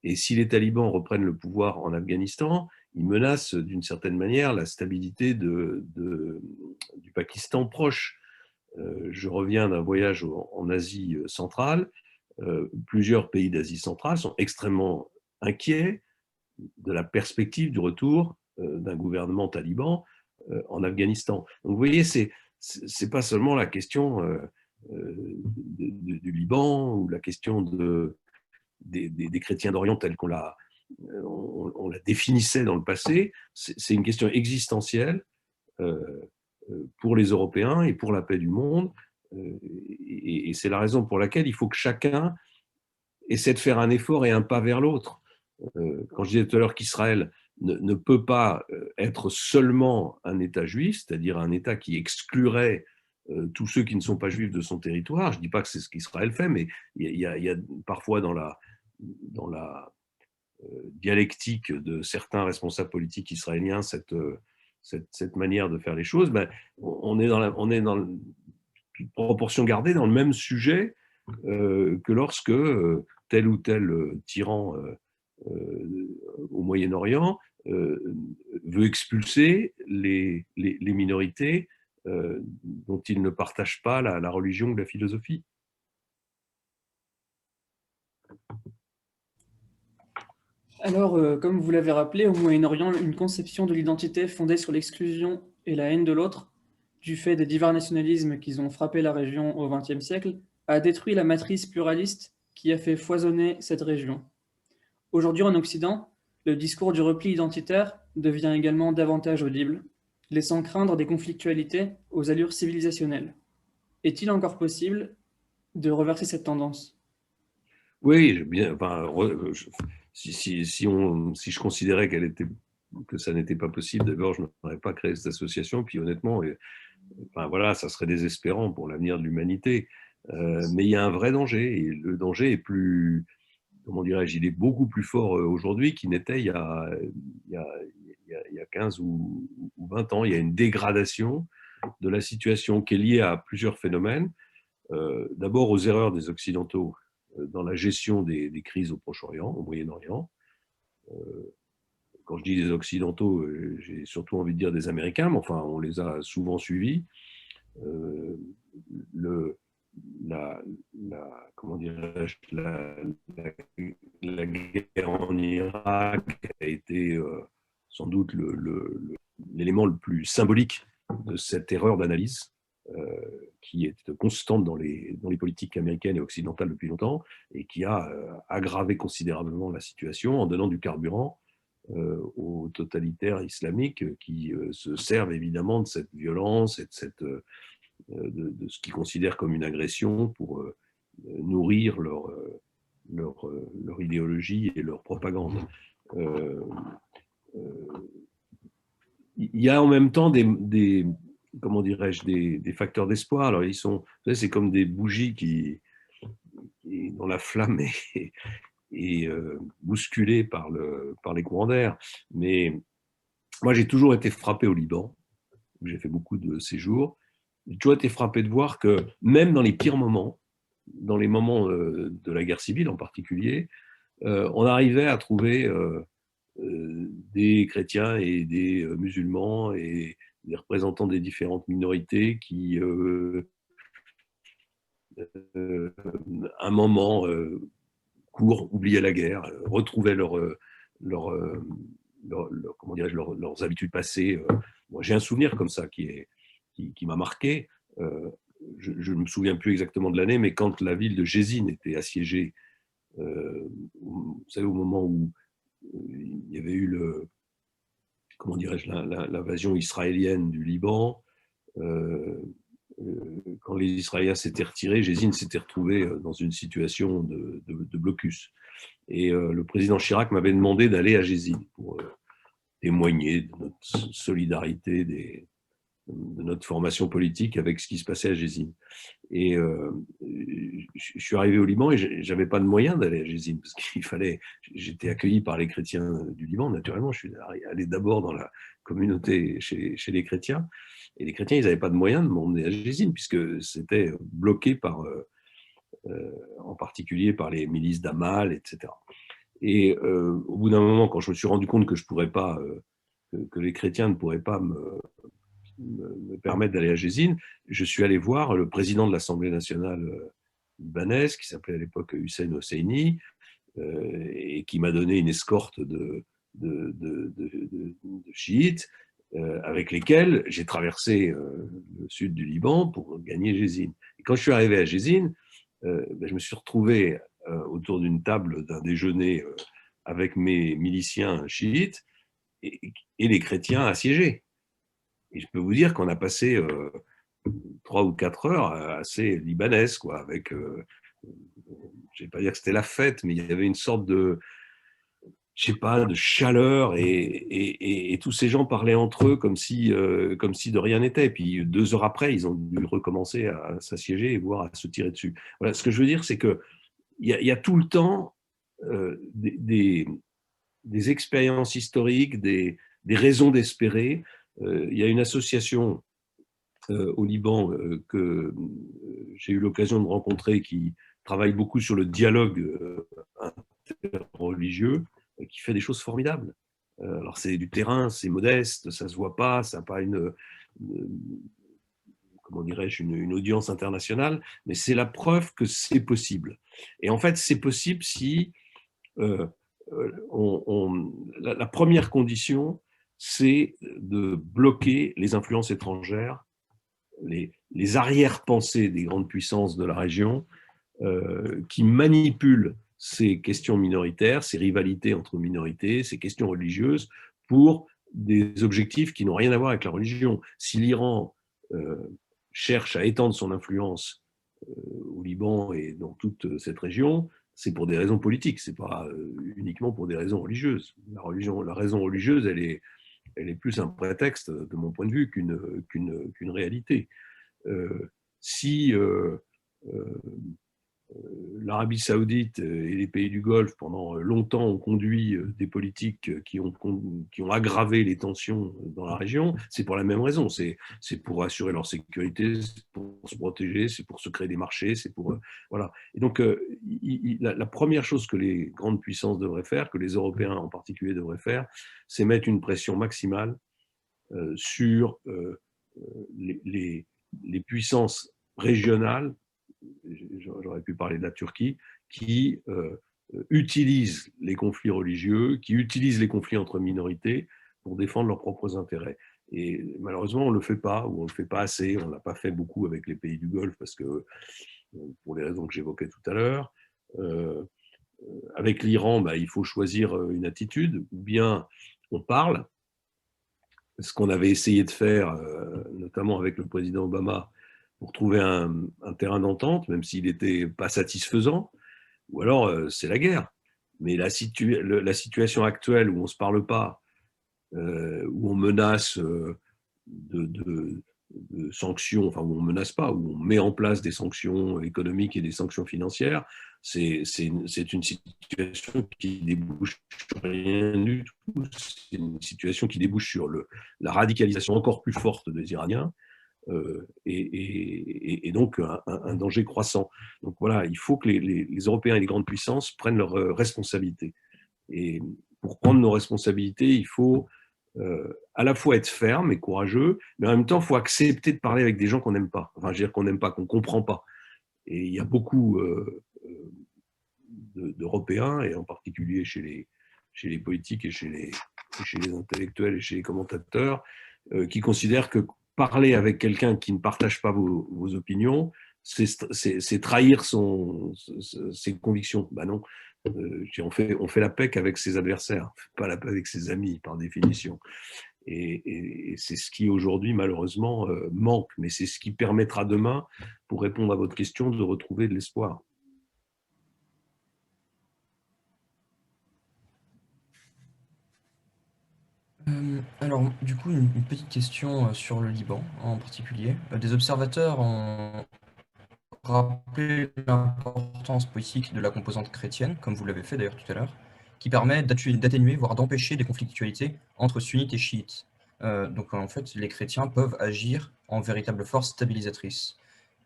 Et si les talibans reprennent le pouvoir en Afghanistan, ils menacent d'une certaine manière la stabilité du Pakistan proche. Je reviens d'un voyage en Asie centrale. Plusieurs pays d'Asie centrale sont extrêmement inquiets de la perspective du retour d'un gouvernement taliban en Afghanistan. Donc vous voyez, c'est pas seulement la question du Liban ou la question des chrétiens d'Orient telle qu'on la définissait dans le passé. C'est une question existentielle pour les Européens et pour la paix du monde. Et c'est la raison pour laquelle il faut que chacun essaie de faire un effort et un pas vers l'autre. Quand je disais tout à l'heure qu'Israël ne peut pas être seulement un État juif, c'est-à-dire un État qui exclurait tous ceux qui ne sont pas juifs de son territoire. Je ne dis pas que c'est ce qu'Israël fait, mais il y a parfois dans la dialectique de certains responsables politiques israéliens cette manière de faire les choses. Ben, on est dans toute proportion gardée dans le même sujet que lorsque tel ou tel tyran au Moyen-Orient veut expulser les minorités dont il ne partage pas la religion ou la philosophie. Alors, comme vous l'avez rappelé, au Moyen-Orient, une conception de l'identité fondée sur l'exclusion et la haine de l'autre, du fait des divers nationalismes qui ont frappé la région au XXe siècle, a détruit la matrice pluraliste qui a fait foisonner cette région. Aujourd'hui, en Occident, le discours du repli identitaire devient également davantage audible, laissant craindre des conflictualités aux allures civilisationnelles. Est-il encore possible de reverser cette tendance? Oui, si je considérais que ça n'était pas possible, d'abord, je n'aurais pas créé cette association, puis honnêtement, voilà, ça serait désespérant pour l'avenir de l'humanité. Mais il y a un vrai danger, et le danger est plus, comment dirais-je, il est beaucoup plus fort aujourd'hui qu'il n'était il y a 15 ou 20 ans. Il y a une dégradation de la situation qui est liée à plusieurs phénomènes. D'abord aux erreurs des Occidentaux dans la gestion des crises au Proche-Orient, au Moyen-Orient. Quand je dis des Occidentaux, j'ai surtout envie de dire des Américains, mais enfin, on les a souvent suivis. Comment dirais-je, la guerre en Irak a été sans doute l'élément le plus symbolique de cette erreur d'analyse qui est constante dans les politiques américaines et occidentales depuis longtemps et qui a aggravé considérablement la situation en donnant du carburant aux totalitaires islamiques qui se servent évidemment de cette violence et de de ce qu'ils considèrent comme une agression pour nourrir leur idéologie et leur propagande. Il y a en même temps comment dirais-je, des facteurs d'espoir. Alors, c'est comme des bougies dont la flamme est bousculée par les courants d'air. Mais moi, j'ai toujours été frappé au Liban, où j'ai fait beaucoup de séjours. J'ai toujours été frappé de voir que même dans les pires moments, dans les moments de la guerre civile en particulier, on arrivait à trouver des chrétiens et des musulmans et des représentants des différentes minorités qui, un moment court, oubliaient la guerre, retrouvaient comment dirais-je, leurs habitudes passées. Moi, j'ai un souvenir comme ça qui m'a marqué. Je ne me souviens plus exactement de l'année, mais quand la ville de Jézine était assiégée, vous savez, au moment où il y avait eu comment dirais-je, l'invasion israélienne du Liban, quand les Israéliens s'étaient retirés, Jézine s'était retrouvé dans une situation de blocus. Et le président Chirac m'avait demandé d'aller à Jézine pour témoigner de notre solidarité, de notre formation politique avec ce qui se passait à Jézine. Et je suis arrivé au Liban et je n'avais pas de moyen d'aller à Jézine parce j'étais accueilli par les chrétiens du Liban, naturellement. Je suis allé d'abord dans la communauté chez les chrétiens. Et les chrétiens, ils n'avaient pas de moyen de m'emmener à Jézine puisque c'était bloqué en particulier par les milices d'Amal, etc. Et au bout d'un moment, quand je me suis rendu compte que je pourrais pas, que les chrétiens ne pourraient pas me permettre d'aller à Jézine, je suis allé voir le président de l'Assemblée nationale libanaise, qui s'appelait à l'époque Hussein Hosseini, et qui m'a donné une escorte de chiites, avec lesquels j'ai traversé le sud du Liban pour gagner Jézine. Et quand je suis arrivé à Jézine, je me suis retrouvé autour d'une table d'un déjeuner avec mes miliciens chiites et les chrétiens assiégés. Et je peux vous dire qu'on a passé 3 ou 4 heures assez libanaises, quoi, avec, je ne vais pas dire que c'était la fête, mais il y avait une sorte de, je sais pas, de chaleur et tous ces gens parlaient entre eux comme si de rien n'était. Et puis 2 heures après, ils ont dû recommencer à s'assiéger et voire à se tirer dessus. Voilà, ce que je veux dire, c'est qu'il y a tout le temps des expériences historiques, des raisons d'espérer. Il y a une association au Liban que j'ai eu l'occasion de rencontrer qui travaille beaucoup sur le dialogue interreligieux, qui fait des choses formidables. Alors c'est du terrain, c'est modeste, ça ne se voit pas, ça n'a pas comment dirais-je, une audience internationale, mais c'est la preuve que c'est possible. Et en fait, c'est possible si la première condition, c'est de bloquer les influences étrangères, les arrière-pensées des grandes puissances de la région qui manipulent ces questions minoritaires, ces rivalités entre minorités, ces questions religieuses pour des objectifs qui n'ont rien à voir avec la religion. Si l'Iran cherche à étendre son influence au Liban et dans toute cette région, c'est pour des raisons politiques, ce n'est pas uniquement pour des raisons religieuses. La raison religieuse, elle est plus un prétexte, de mon point de vue, qu'une réalité. Si l'Arabie saoudite et les pays du Golfe, pendant longtemps, ont conduit des politiques qui ont aggravé les tensions dans la région, c'est pour la même raison. C'est pour assurer leur sécurité, c'est pour se protéger, c'est pour se créer des marchés, c'est pour... voilà. Et donc, la première chose que les grandes puissances devraient faire, que les Européens en particulier devraient faire, c'est mettre une pression maximale sur les puissances régionales, j'aurais pu parler de la Turquie, qui utilisent les conflits religieux, qui utilisent les conflits entre minorités pour défendre leurs propres intérêts. Et malheureusement, on ne le fait pas, ou on ne le fait pas assez. On ne l'a pas fait beaucoup avec les pays du Golfe, parce que, pour les raisons que j'évoquais tout à l'heure, avec l'Iran, il faut choisir une attitude, ou bien on parle, ce qu'on avait essayé de faire, notamment avec le président Obama, pour trouver un terrain d'entente, même s'il n'était pas satisfaisant, ou alors c'est la guerre. Mais la situation actuelle où on ne se parle pas, où on menace de sanctions, enfin où on ne menace pas, où on met en place des sanctions économiques et des sanctions financières, c'est une situation qui débouche sur rien du tout. C'est une situation qui débouche sur la radicalisation encore plus forte des Iraniens, et donc un danger croissant. Donc voilà, il faut que les Européens et les grandes puissances prennent leurs responsabilités. Et pour prendre nos responsabilités, il faut à la fois être ferme et courageux, mais en même temps, il faut accepter de parler avec des gens qu'on n'aime pas. Enfin, je veux dire qu'on n'aime pas, qu'on ne comprend pas. Et il y a beaucoup d'Européens, et en particulier chez les politiques et chez les intellectuels et chez les commentateurs, qui considèrent que parler avec quelqu'un qui ne partage pas vos opinions, c'est trahir ses convictions. Ben non, on fait la paix qu'avec ses adversaires, pas la paix avec ses amis, par définition. Et c'est ce qui aujourd'hui, malheureusement, manque. Mais c'est ce qui permettra demain, pour répondre à votre question, de retrouver de l'espoir. Alors, du coup, une petite question sur le Liban en particulier. Des observateurs ont rappelé l'importance politique de la composante chrétienne, comme vous l'avez fait d'ailleurs tout à l'heure, qui permet d'atténuer, voire d'empêcher des conflictualités entre sunnites et chiites. Donc en fait, les chrétiens peuvent agir en véritable force stabilisatrice.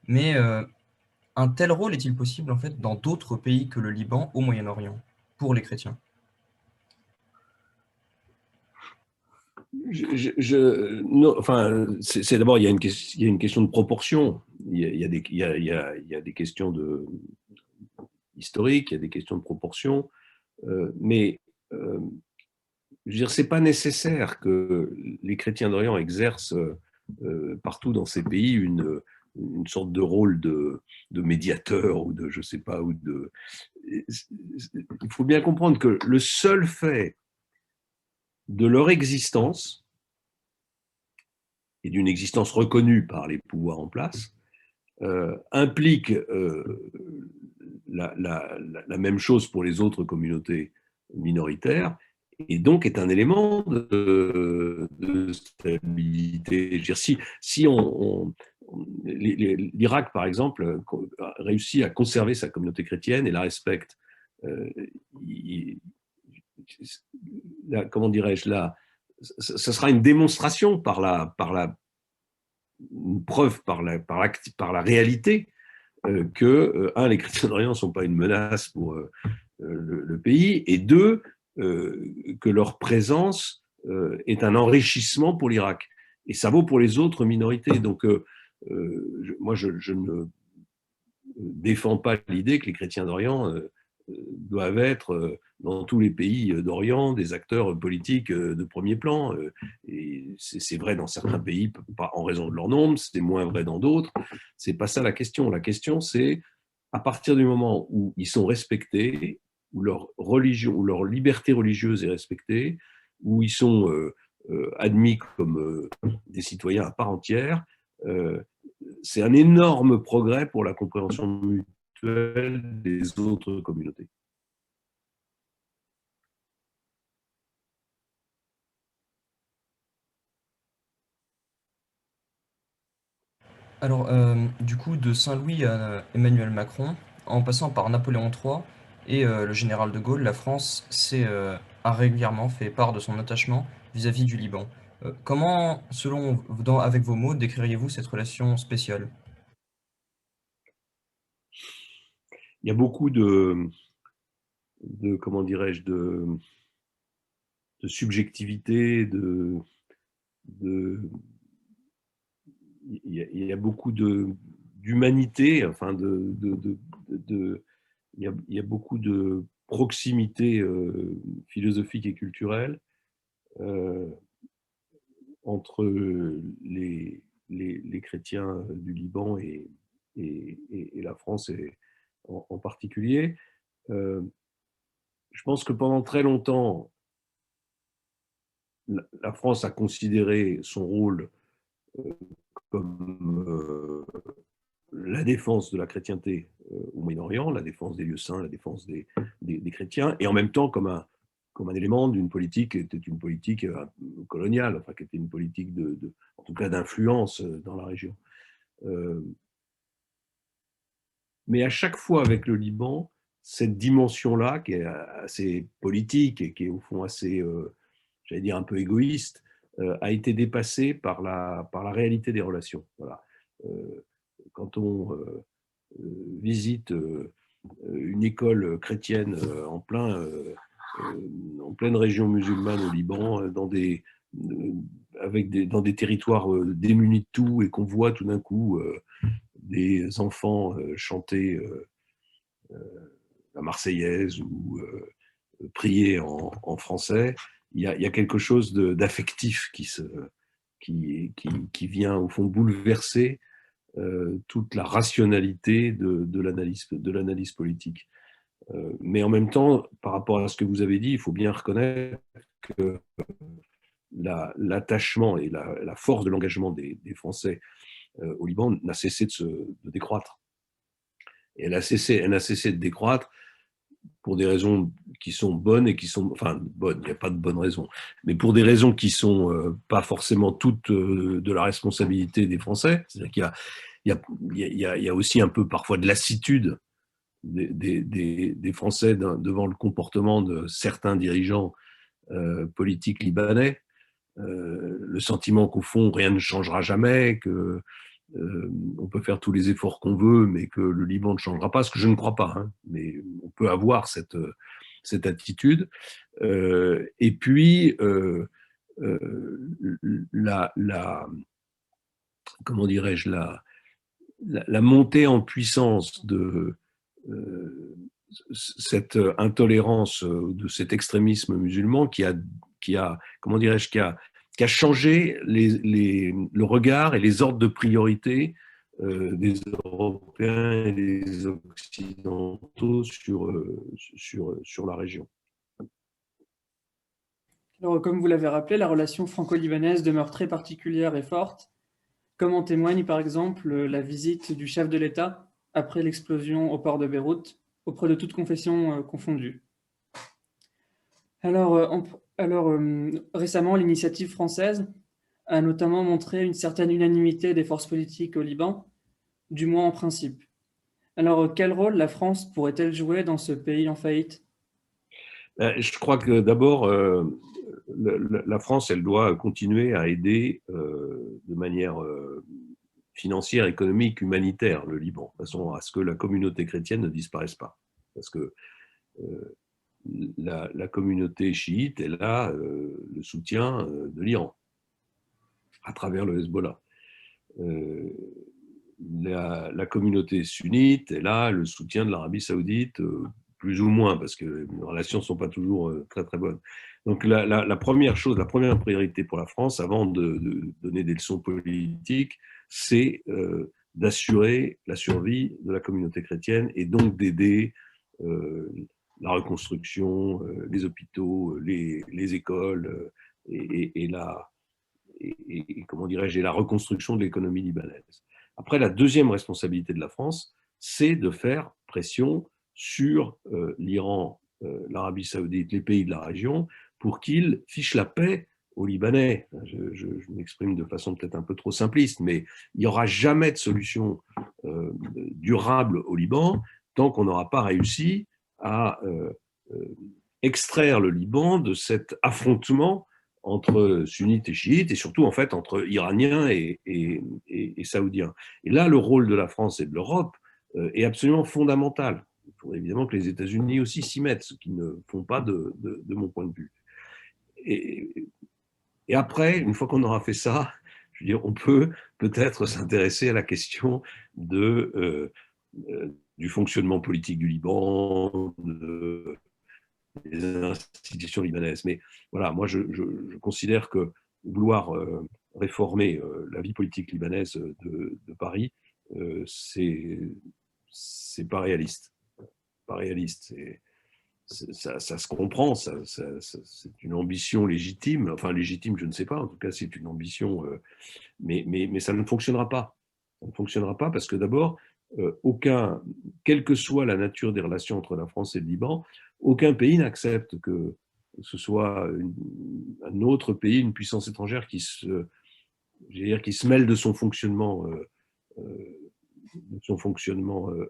Mais un tel rôle est-il possible en fait dans d'autres pays que le Liban au Moyen-Orient, pour les chrétiens? Non, enfin, c'est d'abord, il y a une question de proportion. Il y a des questions historiques, il y a des questions de proportion, mais je veux dire, c'est pas nécessaire que les chrétiens d'Orient exercent partout dans ces pays une sorte de rôle de médiateur ou de, je sais pas, ou de. Il faut bien comprendre que le seul fait de leur existence et d'une existence reconnue par les pouvoirs en place implique la même chose pour les autres communautés minoritaires, et donc est un élément de stabilité. Je veux dire, si l'Irak, par exemple, réussit à conserver sa communauté chrétienne et la respecte, comment dirais-je, ce sera une démonstration une preuve par la réalité que, les chrétiens d'Orient ne sont pas une menace pour le pays, et deux, que leur présence est un enrichissement pour l'Irak. Et ça vaut pour les autres minorités. Donc, moi, je ne défends pas l'idée que les chrétiens d'Orient doivent être dans tous les pays d'Orient des acteurs politiques de premier plan. Et c'est vrai dans certains pays, pas en raison de leur nombre, c'est moins vrai dans d'autres. C'est pas ça la question. La question, c'est à partir du moment où ils sont respectés, où leur religion, où leur liberté religieuse est respectée, où ils sont admis comme des citoyens à part entière, c'est un énorme progrès pour la compréhension mutuelle des autres communautés. Alors, du coup, de Saint-Louis à Emmanuel Macron, en passant par Napoléon III et le général de Gaulle, la France a régulièrement fait part de son attachement vis-à-vis du Liban. Comment, avec vos mots, décririez-vous cette relation spéciale? Il y a beaucoup de comment dirais-je, de subjectivité, il y a beaucoup d'humanité, enfin il y a beaucoup de proximité philosophique et culturelle entre les chrétiens du Liban et la France en particulier. Je pense que pendant très longtemps, la France a considéré son rôle comme la défense de la chrétienté au Moyen-Orient, la défense des lieux saints, la défense des chrétiens, et en même temps comme un élément d'une politique qui était une politique coloniale, enfin, qui était une politique en tout cas d'influence dans la région. Mais à chaque fois avec le Liban, cette dimension-là, qui est assez politique et qui est au fond assez, j'allais dire, un peu égoïste, a été dépassée par la réalité des relations. Voilà. Quand on visite une école chrétienne en pleine région musulmane au Liban, dans des territoires démunis de tout, et qu'on voit tout d'un coup des enfants chanter la Marseillaise ou prier en français, il y a quelque chose d'affectif qui vient au fond bouleverser toute la rationalité de l'analyse politique. Mais en même temps, par rapport à ce que vous avez dit, il faut bien reconnaître que l'attachement et la force de l'engagement des Français au Liban n'a cessé de décroître. Et elle n'a cessé de décroître pour des raisons qui sont bonnes et qui sont, enfin, bonnes, il n'y a pas de bonnes raisons, mais pour des raisons qui sont pas forcément toutes de la responsabilité des Français. C'est-à-dire qu'il y a aussi un peu parfois de lassitude des Français devant le comportement de certains dirigeants politiques libanais, le sentiment qu'au fond rien ne changera jamais, que on peut faire tous les efforts qu'on veut, mais que le Liban ne changera pas, ce que je ne crois pas, hein, mais on peut avoir cette attitude. Et puis, comment dirais-je, la montée en puissance de cette intolérance, de cet extrémisme musulman qui a comment dirais-je, qui a changé le regard et les ordres de priorité des Européens et des Occidentaux sur la région. Alors, comme vous l'avez rappelé, la relation franco-libanaise demeure très particulière et forte, comme en témoigne par exemple la visite du chef de l'État après l'explosion au port de Beyrouth, auprès de toutes confessions confondues. Alors, récemment, l'initiative française a notamment montré une certaine unanimité des forces politiques au Liban, du moins en principe. Alors, quel rôle la France pourrait-elle jouer dans ce pays en faillite? Je crois que d'abord, la France, elle doit continuer à aider de manière financière, économique, humanitaire le Liban, de façon à ce que la communauté chrétienne ne disparaisse pas. Parce que la communauté chiite, elle a le soutien de l'Iran à travers le Hezbollah. La communauté sunnite, elle a le soutien de l'Arabie saoudite, plus ou moins, parce que les relations ne sont pas toujours très très bonnes. Donc la première chose, la première priorité pour la France, avant de donner des leçons politiques, c'est d'assurer la survie de la communauté chrétienne et donc d'aider la reconstruction, les hôpitaux, les écoles et comment dirais-je, et la reconstruction de l'économie libanaise. Après, la deuxième responsabilité de la France, c'est de faire pression sur l'Iran, l'Arabie saoudite, les pays de la région, pour qu'ils fichent la paix aux Libanais. Je m'exprime de façon peut-être un peu trop simpliste, mais il n'y aura jamais de solution durable au Liban tant qu'on n'aura pas réussi à extraire le Liban de cet affrontement entre sunnites et chiites, et surtout en fait entre iraniens et saoudiens. Et là, le rôle de la France et de l'Europe est absolument fondamental. Il faudrait évidemment que les États-Unis aussi s'y mettent, ce qu'ils ne font pas de mon point de vue. Et après, une fois qu'on aura fait ça, je veux dire, on peut peut-être s'intéresser à la question du fonctionnement politique du Liban, des institutions libanaises. Mais voilà, moi, je considère que vouloir réformer la vie politique libanaise de Paris, c'est pas réaliste. Pas réaliste. ça se comprend, c'est une ambition légitime, enfin légitime, je ne sais pas, en tout cas c'est une ambition, mais ça ne fonctionnera pas. Ça ne fonctionnera pas parce que d'abord, quelle que soit la nature des relations entre la France et le Liban, aucun pays n'accepte que ce soit un autre pays, une puissance étrangère qui se mêle de son fonctionnement,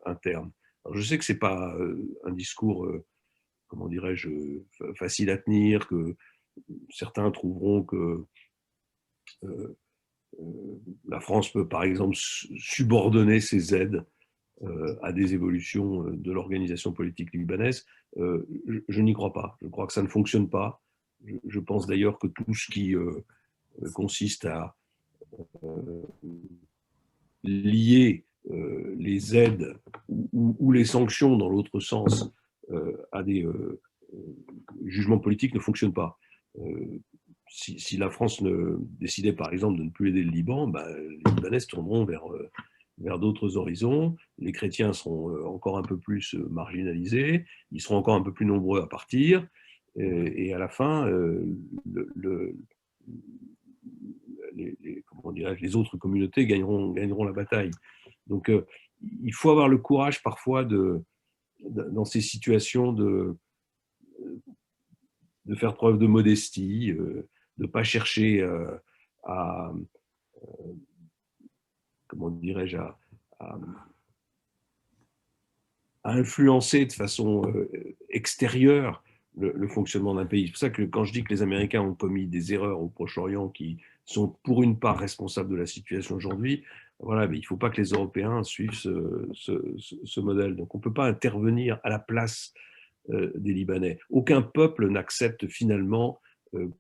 interne. Alors, je sais que ce n'est pas un discours, comment dirais-je, facile à tenir, que certains trouveront que la France peut, par exemple, subordonner ses aides à des évolutions de l'organisation politique libanaise. Je n'y crois pas. Je crois que ça ne fonctionne pas. Je pense d'ailleurs que tout ce qui consiste à lier les aides ou les sanctions dans l'autre sens à des jugements politiques ne fonctionne pas. Si la France décidait par exemple de ne plus aider le Liban, les Libanais se tourneront vers d'autres horizons, les chrétiens seront encore un peu plus marginalisés, ils seront encore un peu plus nombreux à partir, et à la fin, les autres communautés gagneront la bataille. Donc il faut avoir le courage parfois dans ces situations de faire preuve de modestie, de ne pas chercher à comment dirais-je, à influencer de façon extérieure le fonctionnement d'un pays. C'est pour ça que quand je dis que les Américains ont commis des erreurs au Proche-Orient qui sont pour une part responsables de la situation aujourd'hui, voilà, mais il ne faut pas que les Européens suivent ce modèle. Donc on ne peut pas intervenir à la place des Libanais. Aucun peuple n'accepte finalement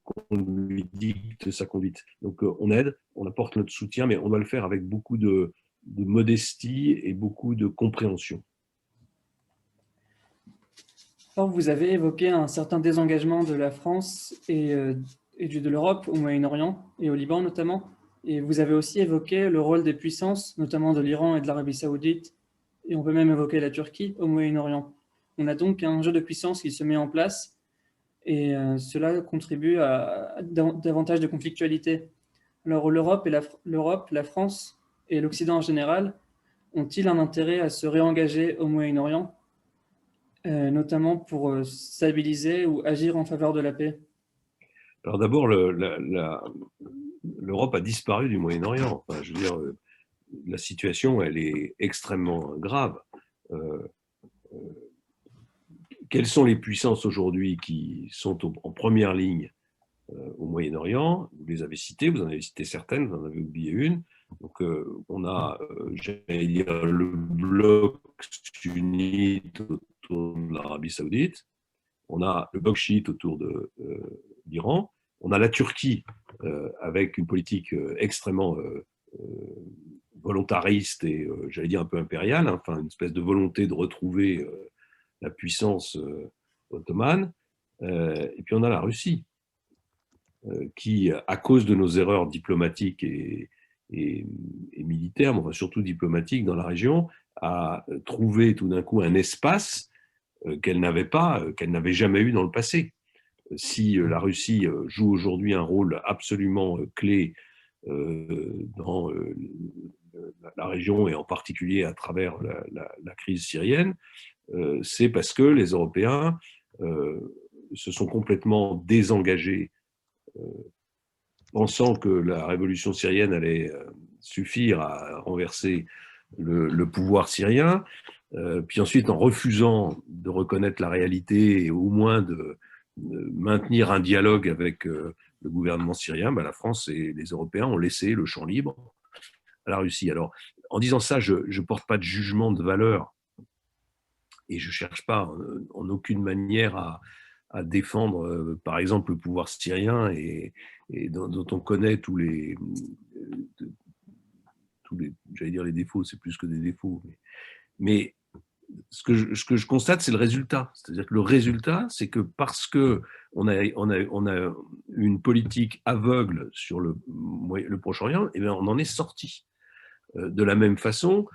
qu'on lui dicte sa conduite. Donc on aide, on apporte notre soutien, mais on doit le faire avec beaucoup de modestie et beaucoup de compréhension. Alors, vous avez évoqué un certain désengagement de la France et de l'Europe au Moyen-Orient et au Liban notamment. Et vous avez aussi évoqué le rôle des puissances, notamment de l'Iran et de l'Arabie Saoudite. Et on peut même évoquer la Turquie au Moyen-Orient. On a donc un jeu de puissance qui se met en place et cela contribue à davantage de conflictualité. Alors l'Europe, la France et l'Occident en général ont-ils un intérêt à se réengager au Moyen-Orient, notamment pour stabiliser ou agir en faveur de la paix? Alors d'abord, l'Europe a disparu du Moyen-Orient. Enfin, je veux dire, la situation, elle est extrêmement grave. Quelles sont les puissances aujourd'hui qui sont en première ligne au Moyen-Orient? Vous les avez citées, vous en avez cité certaines, vous en avez oublié une. Donc on a, j'allais dire, le bloc sunnite autour de l'Arabie Saoudite, on a le bloc chiite autour de l'Iran, on a la Turquie avec une politique extrêmement volontariste et, j'allais dire, un peu impériale, hein, enfin une espèce de volonté de retrouver la puissance ottomane. Et puis on a la Russie, qui, à cause de nos erreurs diplomatiques et militaires, mais enfin surtout diplomatiques dans la région, a trouvé tout d'un coup un espace qu'elle n'avait pas, qu'elle n'avait jamais eu dans le passé. Si la Russie joue aujourd'hui un rôle absolument clé dans la région et en particulier à travers la crise syrienne, c'est parce que les Européens se sont complètement désengagés, pensant que la révolution syrienne allait suffire à renverser le pouvoir syrien, puis ensuite en refusant de reconnaître la réalité et au moins de maintenir un dialogue avec le gouvernement syrien, la France et les Européens ont laissé le champ libre à la Russie. Alors, en disant ça, je ne porte pas de jugement de valeur et je ne cherche pas en aucune manière à défendre, par exemple, le pouvoir syrien et dont on connaît tous les j'allais dire les défauts, c'est plus que des défauts. Mais ce que je constate, c'est le résultat. C'est-à-dire que le résultat, c'est que parce qu'on a une politique aveugle sur le Proche-Orient, eh bien, on en est sorti. De la même façon,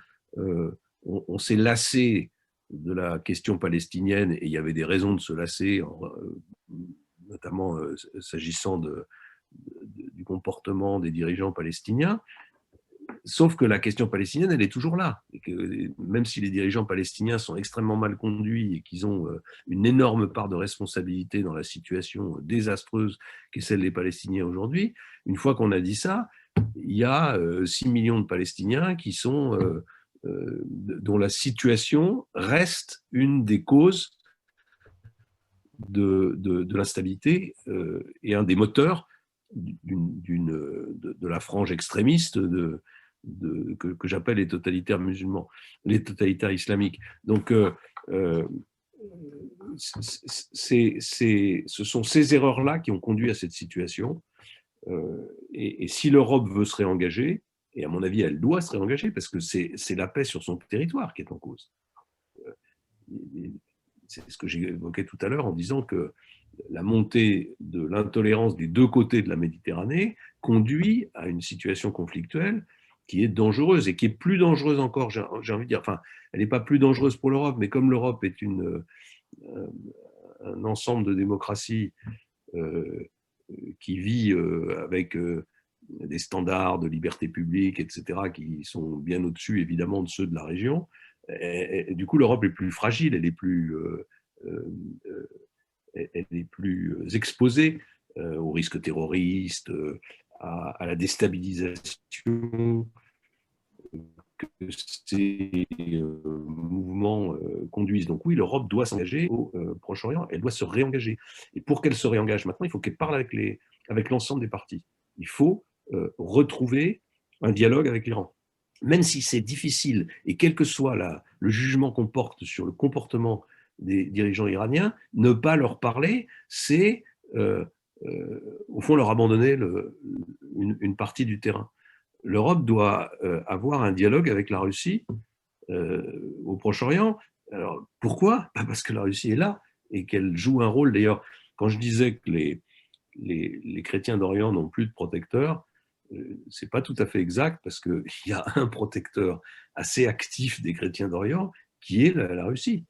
on s'est lassé de la question palestinienne, et il y avait des raisons de se lasser, notamment s'agissant du comportement des dirigeants palestiniens. Sauf que la question palestinienne, elle est toujours là. Et que même si les dirigeants palestiniens sont extrêmement mal conduits et qu'ils ont une énorme part de responsabilité dans la situation désastreuse qu'est celle des Palestiniens aujourd'hui, une fois qu'on a dit ça, il y a 6 millions de Palestiniens qui sont, dont la situation reste une des causes de l'instabilité et un des moteurs de la frange extrémiste que j'appelle les totalitaires musulmans, les totalitaires islamiques. Donc, ce sont ces erreurs-là qui ont conduit à cette situation. Et si l'Europe veut se réengager, et à mon avis, elle doit se réengager, parce que c'est la paix sur son territoire qui est en cause. C'est ce que j'ai évoqué tout à l'heure en disant que la montée de l'intolérance des deux côtés de la Méditerranée conduit à une situation conflictuelle qui est dangereuse et qui est plus dangereuse encore, j'ai envie de dire. Enfin, elle n'est pas plus dangereuse pour l'Europe, mais comme l'Europe est un ensemble de démocraties qui vit avec des standards de liberté publique, etc., qui sont bien au-dessus, évidemment, de ceux de la région, et du coup, l'Europe est plus fragile, elle est plus exposée aux risques terroristes, à la déstabilisation que ces mouvements conduisent. Donc oui, l'Europe doit s'engager au Proche-Orient, elle doit se réengager. Et pour qu'elle se réengage maintenant, il faut qu'elle parle avec l'ensemble des partis. Il faut retrouver un dialogue avec l'Iran. Même si c'est difficile, et quel que soit le jugement qu'on porte sur le comportement des dirigeants iraniens, ne pas leur parler, c'est au fond leur abandonner une partie du terrain. L'Europe doit avoir un dialogue avec la Russie au Proche-Orient. Alors pourquoi ? Parce que la Russie est là et qu'elle joue un rôle. D'ailleurs, quand je disais que les chrétiens d'Orient n'ont plus de protecteurs, c'est pas tout à fait exact, parce qu'il y a un protecteur assez actif des chrétiens d'Orient qui est la Russie,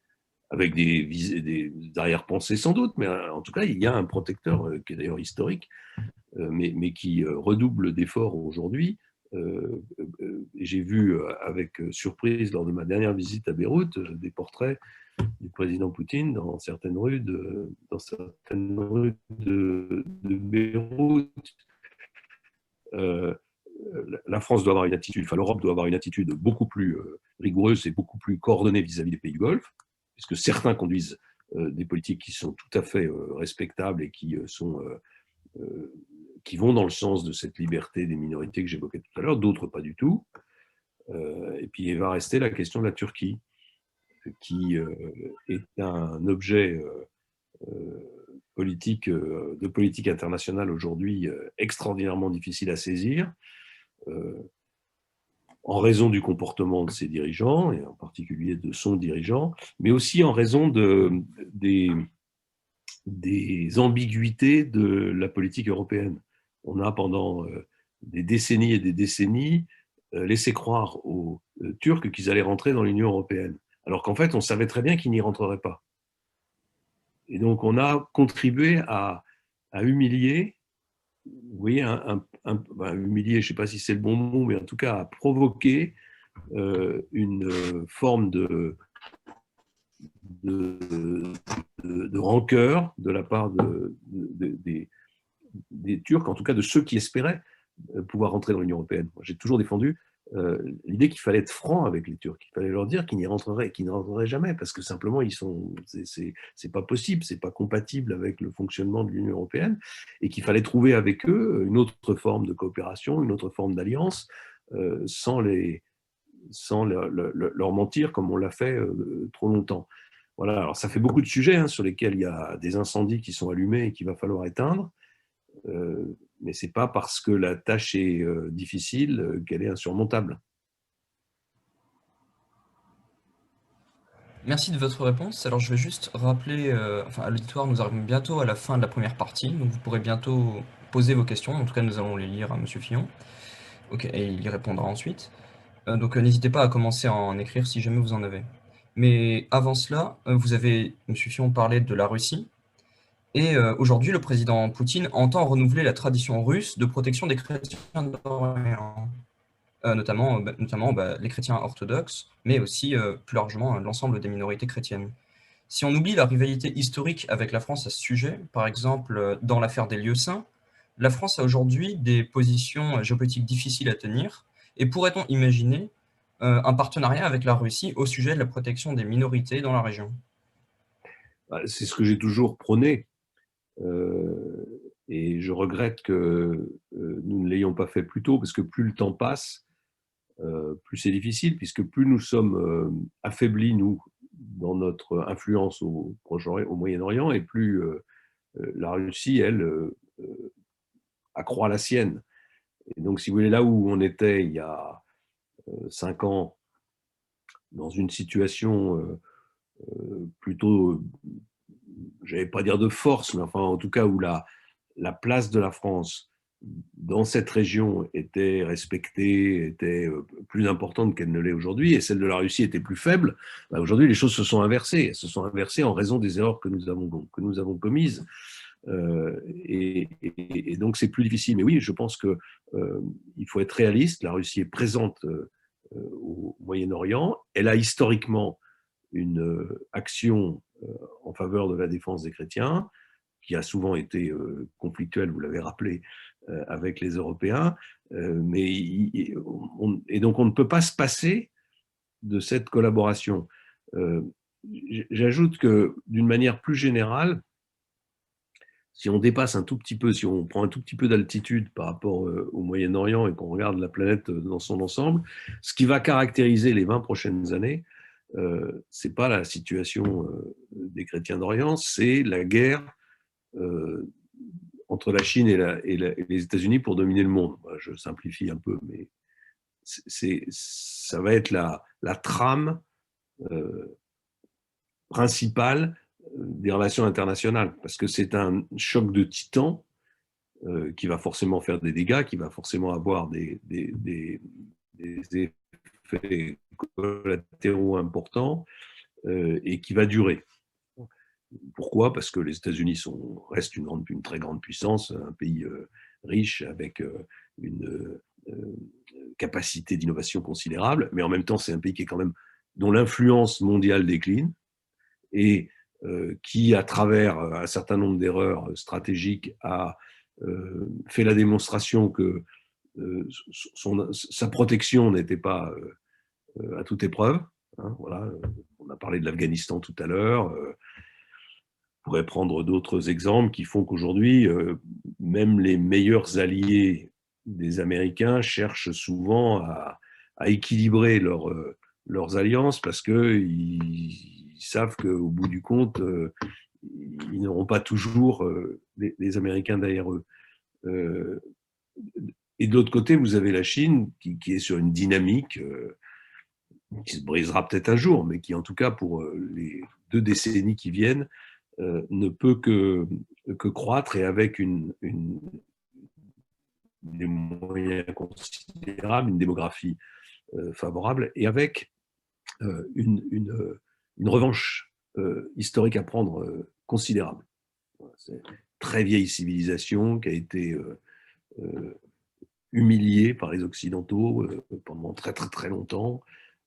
avec des arrière-pensées sans doute, mais en tout cas, il y a un protecteur qui est d'ailleurs historique, mais qui redouble d'efforts aujourd'hui. J'ai vu avec surprise lors de ma dernière visite à Beyrouth des portraits du président Poutine dans certaines rues de Beyrouth. La France doit avoir une attitude, enfin l'Europe doit avoir une attitude beaucoup plus rigoureuse et beaucoup plus coordonnée vis-à-vis des pays du Golfe, puisque certains conduisent des politiques qui sont tout à fait respectables et qui vont dans le sens de cette liberté des minorités que j'évoquais tout à l'heure, d'autres pas du tout. Et puis il va rester la question de la Turquie, qui est un objet de politique internationale aujourd'hui extraordinairement difficile à saisir, en raison du comportement de ses dirigeants, et en particulier de son dirigeant, mais aussi en raison des ambiguïtés de la politique européenne. On a pendant des décennies et des décennies laissé croire aux Turcs qu'ils allaient rentrer dans l'Union européenne, alors qu'en fait on savait très bien qu'ils n'y rentreraient pas. Et donc on a contribué à humilier, vous voyez, humilier, je ne sais pas si c'est le bon mot, mais en tout cas à provoquer une forme de rancœur de la part des Turcs, en tout cas de ceux qui espéraient pouvoir rentrer dans l'Union européenne. J'ai toujours défendu l'idée qu'il fallait être franc avec les Turcs, qu'il fallait leur dire qu'ils ne rentreraient jamais, parce que simplement c'est pas possible, c'est pas compatible avec le fonctionnement de l'Union européenne, et qu'il fallait trouver avec eux une autre forme de coopération, une autre forme d'alliance, sans leur mentir comme on l'a fait trop longtemps. Voilà, alors ça fait beaucoup de sujets sur lesquels il y a des incendies qui sont allumés et qu'il va falloir éteindre. Mais ce n'est pas parce que la tâche est difficile qu'elle est insurmontable. Merci de votre réponse. Alors je vais juste rappeler à l'auditoire, nous arrivons bientôt à la fin de la première partie, donc vous pourrez bientôt poser vos questions. En tout cas, nous allons les lire à M. Fillon, et il y répondra ensuite. Donc n'hésitez pas à commencer à en écrire si jamais vous en avez. Mais avant cela, vous avez, M. Fillon, parlé de la Russie. Et aujourd'hui, le président Poutine entend renouveler la tradition russe de protection des chrétiens d'Orient, notamment les chrétiens orthodoxes, mais aussi plus largement l'ensemble des minorités chrétiennes. Si on oublie la rivalité historique avec la France à ce sujet, par exemple dans l'affaire des lieux saints, la France a aujourd'hui des positions géopolitiques difficiles à tenir, et pourrait-on imaginer un partenariat avec la Russie au sujet de la protection des minorités dans la région? C'est ce que j'ai toujours prôné. Et je regrette que nous ne l'ayons pas fait plus tôt, parce que plus le temps passe, plus c'est difficile, puisque plus nous sommes affaiblis, nous, dans notre influence au Moyen-Orient, et plus la Russie, elle, accroît la sienne. Et donc, si vous voulez, là où on était il y a 5 ans, dans une situation plutôt, je n'allais pas dire de force, mais enfin, en tout cas, où la place de la France dans cette région était respectée, était plus importante qu'elle ne l'est aujourd'hui, et celle de la Russie était plus faible, aujourd'hui les choses se sont inversées. Elles se sont inversées en raison des erreurs que nous avons commises. Et donc c'est plus difficile. Mais oui, je pense qu'il faut être réaliste. La Russie est présente au Moyen-Orient. Elle a historiquement une action en faveur de la défense des chrétiens, qui a souvent été conflictuelle, vous l'avez rappelé, avec les Européens. Et donc on ne peut pas se passer de cette collaboration. J'ajoute que d'une manière plus générale, si on dépasse un tout petit peu, si on prend un tout petit peu d'altitude par rapport au Moyen-Orient et qu'on regarde la planète dans son ensemble, ce qui va caractériser les 20 prochaines années, ce n'est pas la situation des chrétiens d'Orient, c'est la guerre entre la Chine et les États-Unis pour dominer le monde. Je simplifie un peu, mais ça va être la trame principale des relations internationales, parce que c'est un choc de titans qui va forcément faire des dégâts, qui va forcément avoir des effets collatéraux importants et qui va durer. Pourquoi? Parce que les États-Unis restent une très grande puissance, un pays riche avec une capacité d'innovation considérable, mais en même temps, c'est un pays qui est quand même, dont l'influence mondiale décline et qui, à travers un certain nombre d'erreurs stratégiques, a fait la démonstration que sa protection n'était pas à toute épreuve. Hein, voilà. On a parlé de l'Afghanistan tout à l'heure. On pourrait prendre d'autres exemples qui font qu'aujourd'hui, même les meilleurs alliés des Américains cherchent souvent à équilibrer leurs alliances, parce qu'ils savent qu'au bout du compte, ils n'auront pas toujours les Américains derrière eux. Et de l'autre côté, vous avez la Chine qui est sur une dynamique qui se brisera peut-être un jour, mais qui, en tout cas, pour les 2 décennies qui viennent, ne peut que croître, et avec des moyens considérables, une démographie favorable, et avec une revanche historique à prendre considérable. C'est une très vieille civilisation qui a été humiliée par les Occidentaux pendant très très très longtemps,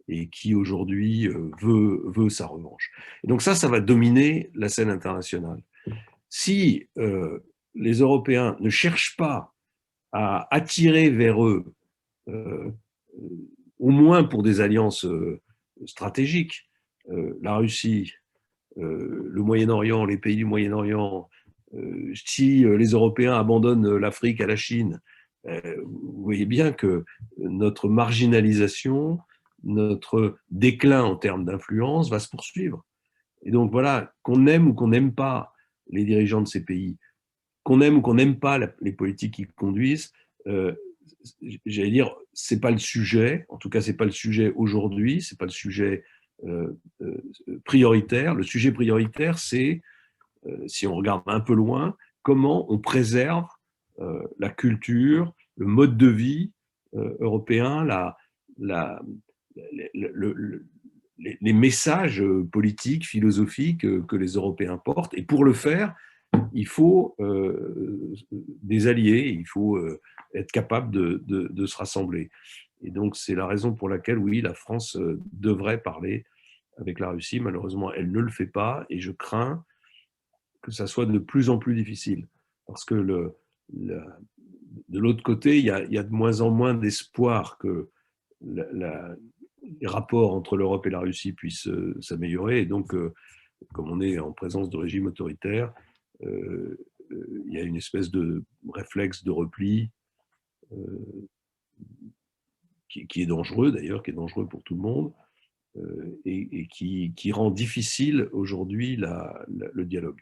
et qui aujourd'hui veut sa revanche. Et donc ça va dominer la scène internationale. Si les Européens ne cherchent pas à attirer vers eux, au moins pour des alliances stratégiques, la Russie, le Moyen-Orient, les pays du Moyen-Orient, si les Européens abandonnent l'Afrique à la Chine, vous voyez bien que notre marginalisation, notre déclin en termes d'influence va se poursuivre. Et donc voilà, qu'on aime ou qu'on n'aime pas les dirigeants de ces pays, qu'on aime ou qu'on n'aime pas les politiques qu'ils conduisent, j'allais dire, c'est pas le sujet. En tout cas, c'est pas le sujet aujourd'hui. C'est pas le sujet prioritaire. Le sujet prioritaire, c'est, si on regarde un peu loin, comment on préserve la culture, le mode de vie européen, les messages politiques, philosophiques que les Européens portent. Et pour le faire, il faut des alliés, il faut être capable de se rassembler. Et donc, c'est la raison pour laquelle, oui, la France devrait parler avec la Russie. Malheureusement, elle ne le fait pas et je crains que ça soit de plus en plus difficile. Parce que de l'autre côté, il y a de moins en moins d'espoir que les rapports entre l'Europe et la Russie puissent s'améliorer. Et donc, comme on est en présence de régimes autoritaires, il y a une espèce de réflexe de repli qui est dangereux d'ailleurs, qui est dangereux pour tout le monde, et qui rend difficile aujourd'hui le dialogue.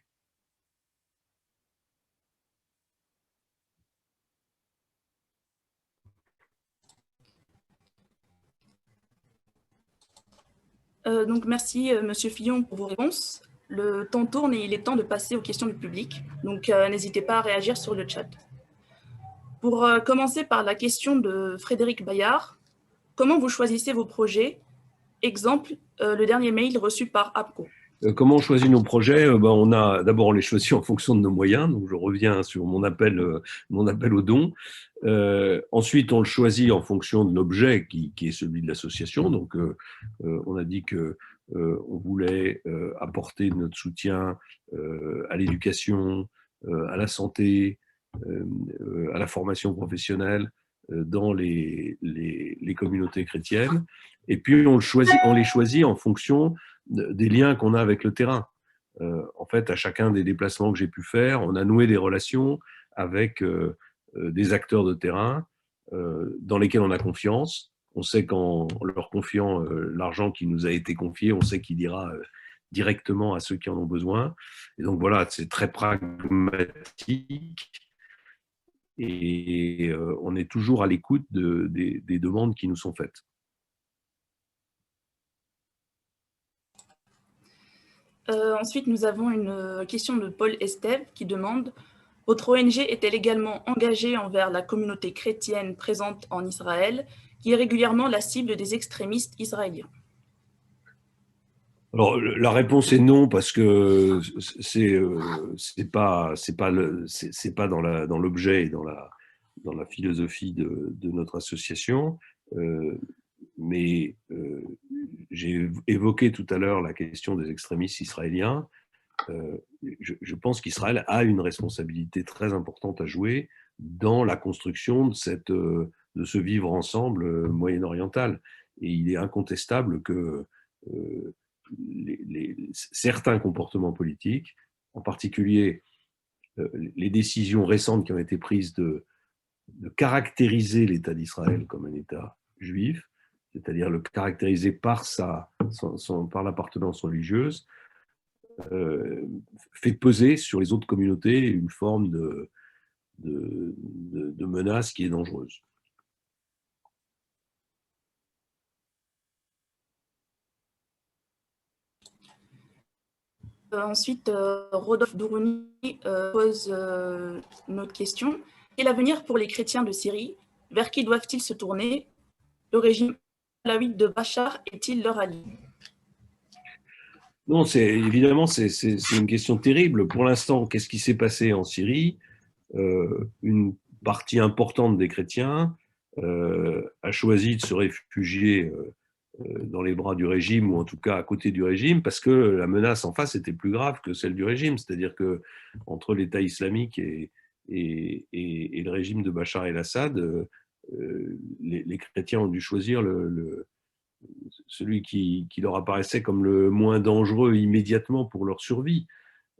Donc merci Monsieur Fillon pour vos réponses. Le temps tourne et il est temps de passer aux questions du public. Donc n'hésitez pas à réagir sur le chat. Pour commencer par la question de Frédéric Bayard, comment vous choisissez vos projets? Exemple, le dernier mail reçu par APCO. Comment on choisit nos projets? D'abord, on les choisit en fonction de nos moyens. Donc, je reviens sur mon appel au don. Ensuite, on le choisit en fonction de l'objet qui est celui de l'association. Donc, on a dit que on voulait apporter notre soutien à l'éducation, à la santé, à la formation professionnelle dans les communautés chrétiennes. Et puis, on les choisit en fonction des liens qu'on a avec le terrain. En fait, à chacun des déplacements que j'ai pu faire, on a noué des relations avec des acteurs de terrain dans lesquels on a confiance. On sait qu'en leur confiant l'argent qui nous a été confié, on sait qu'il ira directement à ceux qui en ont besoin. Et donc voilà, c'est très pragmatique. Et on est toujours à l'écoute des demandes qui nous sont faites. Ensuite, nous avons une question de Paul Estève qui demande « Votre ONG est-elle également engagée envers la communauté chrétienne présente en Israël, qui est régulièrement la cible des extrémistes israéliens ?» Alors, la réponse est non, parce que c'est pas dans l'objet et dans la philosophie de notre association. Mais j'ai évoqué tout à l'heure la question des extrémistes israéliens. Je pense qu'Israël a une responsabilité très importante à jouer dans la construction de ce vivre ensemble moyen-oriental. Et il est incontestable que certains comportements politiques, en particulier les décisions récentes qui ont été prises de caractériser l'État d'Israël comme un État juif, c'est-à-dire le caractériser par l'appartenance religieuse, fait peser sur les autres communautés une forme de menace qui est dangereuse. Ensuite, Rodolphe Dourouni pose une autre question. Quel avenir pour les chrétiens de Syrie? Vers qui doivent-ils se tourner? Le régime alawite de Bachar est-il leur allié? Non, évidemment, c'est une question terrible. Pour l'instant, qu'est-ce qui s'est passé en Syrie? Une partie importante des chrétiens a choisi de se réfugier dans les bras du régime, ou en tout cas à côté du régime, parce que la menace en face était plus grave que celle du régime. C'est-à-dire que entre l'État islamique et le régime de Bachar el-Assad, les chrétiens ont dû choisir celui qui leur apparaissait comme le moins dangereux immédiatement pour leur survie.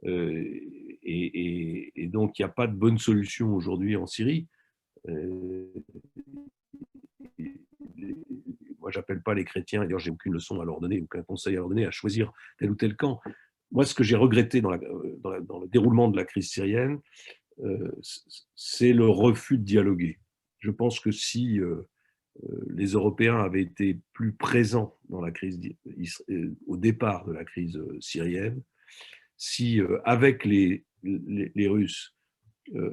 Et donc, il n'y a pas de bonne solution aujourd'hui en Syrie. Moi, j'appelle pas les chrétiens, d'ailleurs, j'ai aucune leçon à leur donner, aucun conseil à leur donner, à choisir tel ou tel camp. Moi, ce que j'ai regretté dans le déroulement de la crise syrienne, c'est le refus de dialoguer. Je pense que si les Européens avaient été plus présents dans la crise, au départ de la crise syrienne, si avec les Russes,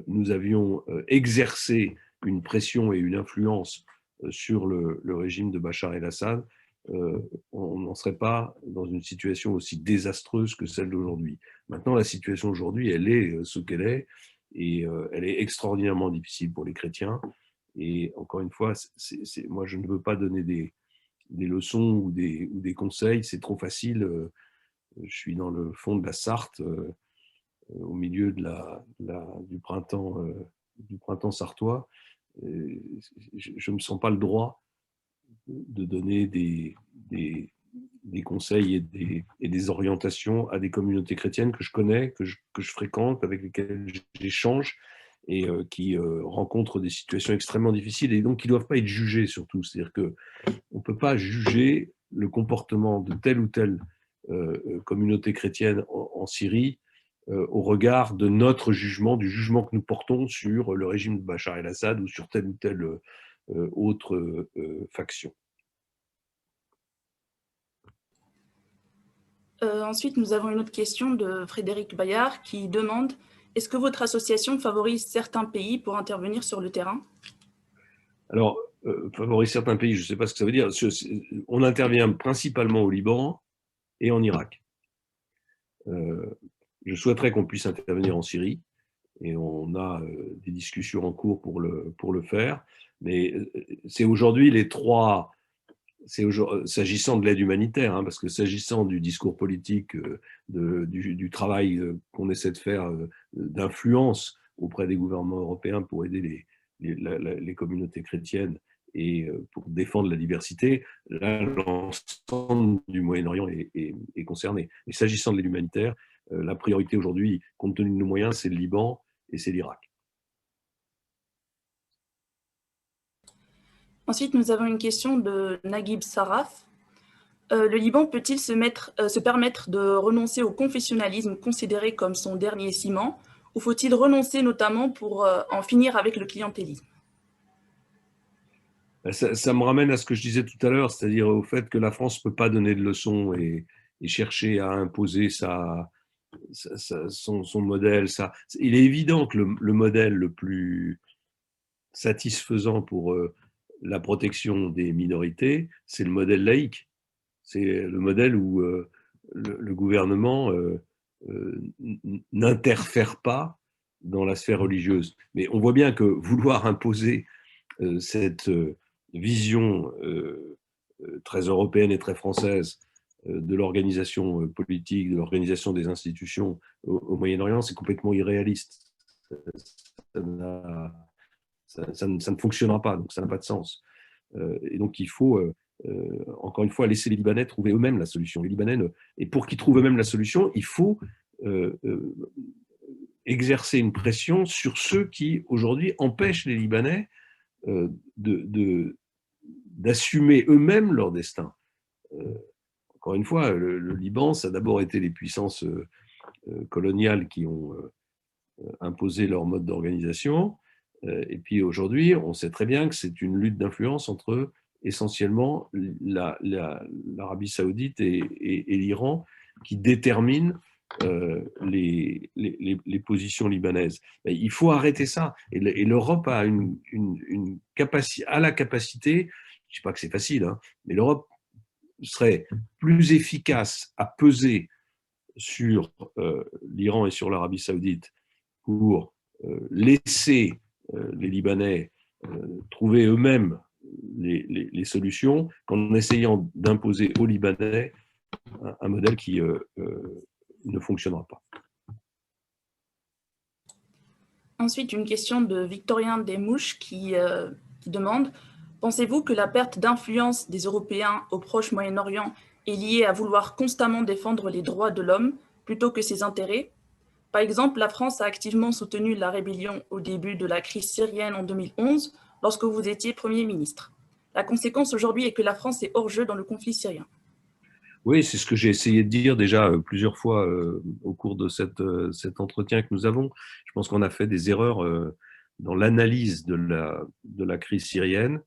nous avions exercé une pression et une influence sur le régime de Bachar el-Assad, on n'en serait pas dans une situation aussi désastreuse que celle d'aujourd'hui. Maintenant, la situation aujourd'hui, elle est ce qu'elle est, et elle est extraordinairement difficile pour les chrétiens. Et encore une fois, moi, je ne veux pas donner des leçons ou des conseils, c'est trop facile. Je suis dans le fond de la Sarthe, au milieu du printemps sartois. Je ne me sens pas le droit de donner des conseils et des orientations à des communautés chrétiennes que je connais, que je fréquente, avec lesquelles j'échange, et qui rencontrent des situations extrêmement difficiles, et donc qui ne doivent pas être jugées surtout. C'est-à-dire qu'on ne peut pas juger le comportement de telle ou telle communauté chrétienne en Syrie au regard de notre jugement, du jugement que nous portons sur le régime de Bachar el-Assad ou sur telle ou telle autre faction. Ensuite, nous avons une autre question de Frédéric Bayard qui demande « Est-ce que votre association favorise certains pays pour intervenir sur le terrain ?» Alors, favorise certains pays, je ne sais pas ce que ça veut dire. On intervient principalement au Liban et en Irak. Je souhaiterais qu'on puisse intervenir en Syrie, et on a des discussions en cours pour le faire. Mais c'est aujourd'hui les trois... S'agissant de l'aide humanitaire, parce que s'agissant du discours politique, du travail qu'on essaie de faire d'influence auprès des gouvernements européens pour aider les communautés chrétiennes et pour défendre la diversité, là, l'ensemble du Moyen-Orient est concerné. Et s'agissant de l'aide humanitaire, la priorité aujourd'hui, compte tenu de nos moyens, c'est le Liban et c'est l'Irak. Ensuite, nous avons une question de Naguib Saraf. Le Liban peut-il se permettre de renoncer au confessionnalisme considéré comme son dernier ciment, ou faut-il renoncer notamment pour en finir avec le clientélisme? Ça me ramène à ce que je disais tout à l'heure, c'est-à-dire au fait que la France ne peut pas donner de leçons et chercher à imposer son modèle. Il est évident que le modèle le plus satisfaisant pour la protection des minorités, c'est le modèle laïque. C'est le modèle où le gouvernement n'interfère pas dans la sphère religieuse. Mais on voit bien que vouloir imposer cette vision très européenne et très française de l'organisation politique, de l'organisation des institutions au Moyen-Orient, c'est complètement irréaliste. Ça ne fonctionnera pas, donc ça n'a pas de sens. Et donc il faut, encore une fois, laisser les Libanais trouver eux-mêmes la solution. Les Libanais, et pour qu'ils trouvent eux-mêmes la solution, il faut exercer une pression sur ceux qui, aujourd'hui, empêchent les Libanais d'assumer eux-mêmes leur destin. Encore une fois, le Liban, ça a d'abord été les puissances coloniales qui ont imposé leur mode d'organisation. Et puis aujourd'hui, on sait très bien que c'est une lutte d'influence entre essentiellement l'Arabie saoudite et l'Iran qui déterminent les positions libanaises. Et il faut arrêter ça. Et l'Europe a la capacité, je ne dis pas que c'est facile, mais l'Europe serait plus efficace à peser sur l'Iran et sur l'Arabie saoudite pour laisser les Libanais trouver eux-mêmes les solutions qu'en essayant d'imposer aux Libanais un modèle qui ne fonctionnera pas. Ensuite, une question de Victorien Desmouches qui demande « Pensez-vous que la perte d'influence des Européens au Proche Moyen-Orient est liée à vouloir constamment défendre les droits de l'homme plutôt que ses intérêts ? Par exemple, la France a activement soutenu la rébellion au début de la crise syrienne en 2011, lorsque vous étiez Premier ministre. La conséquence aujourd'hui est que la France est hors jeu dans le conflit syrien. » Oui, c'est ce que j'ai essayé de dire déjà plusieurs fois au cours de cet entretien que nous avons. Je pense qu'on a fait des erreurs dans l'analyse de la crise syrienne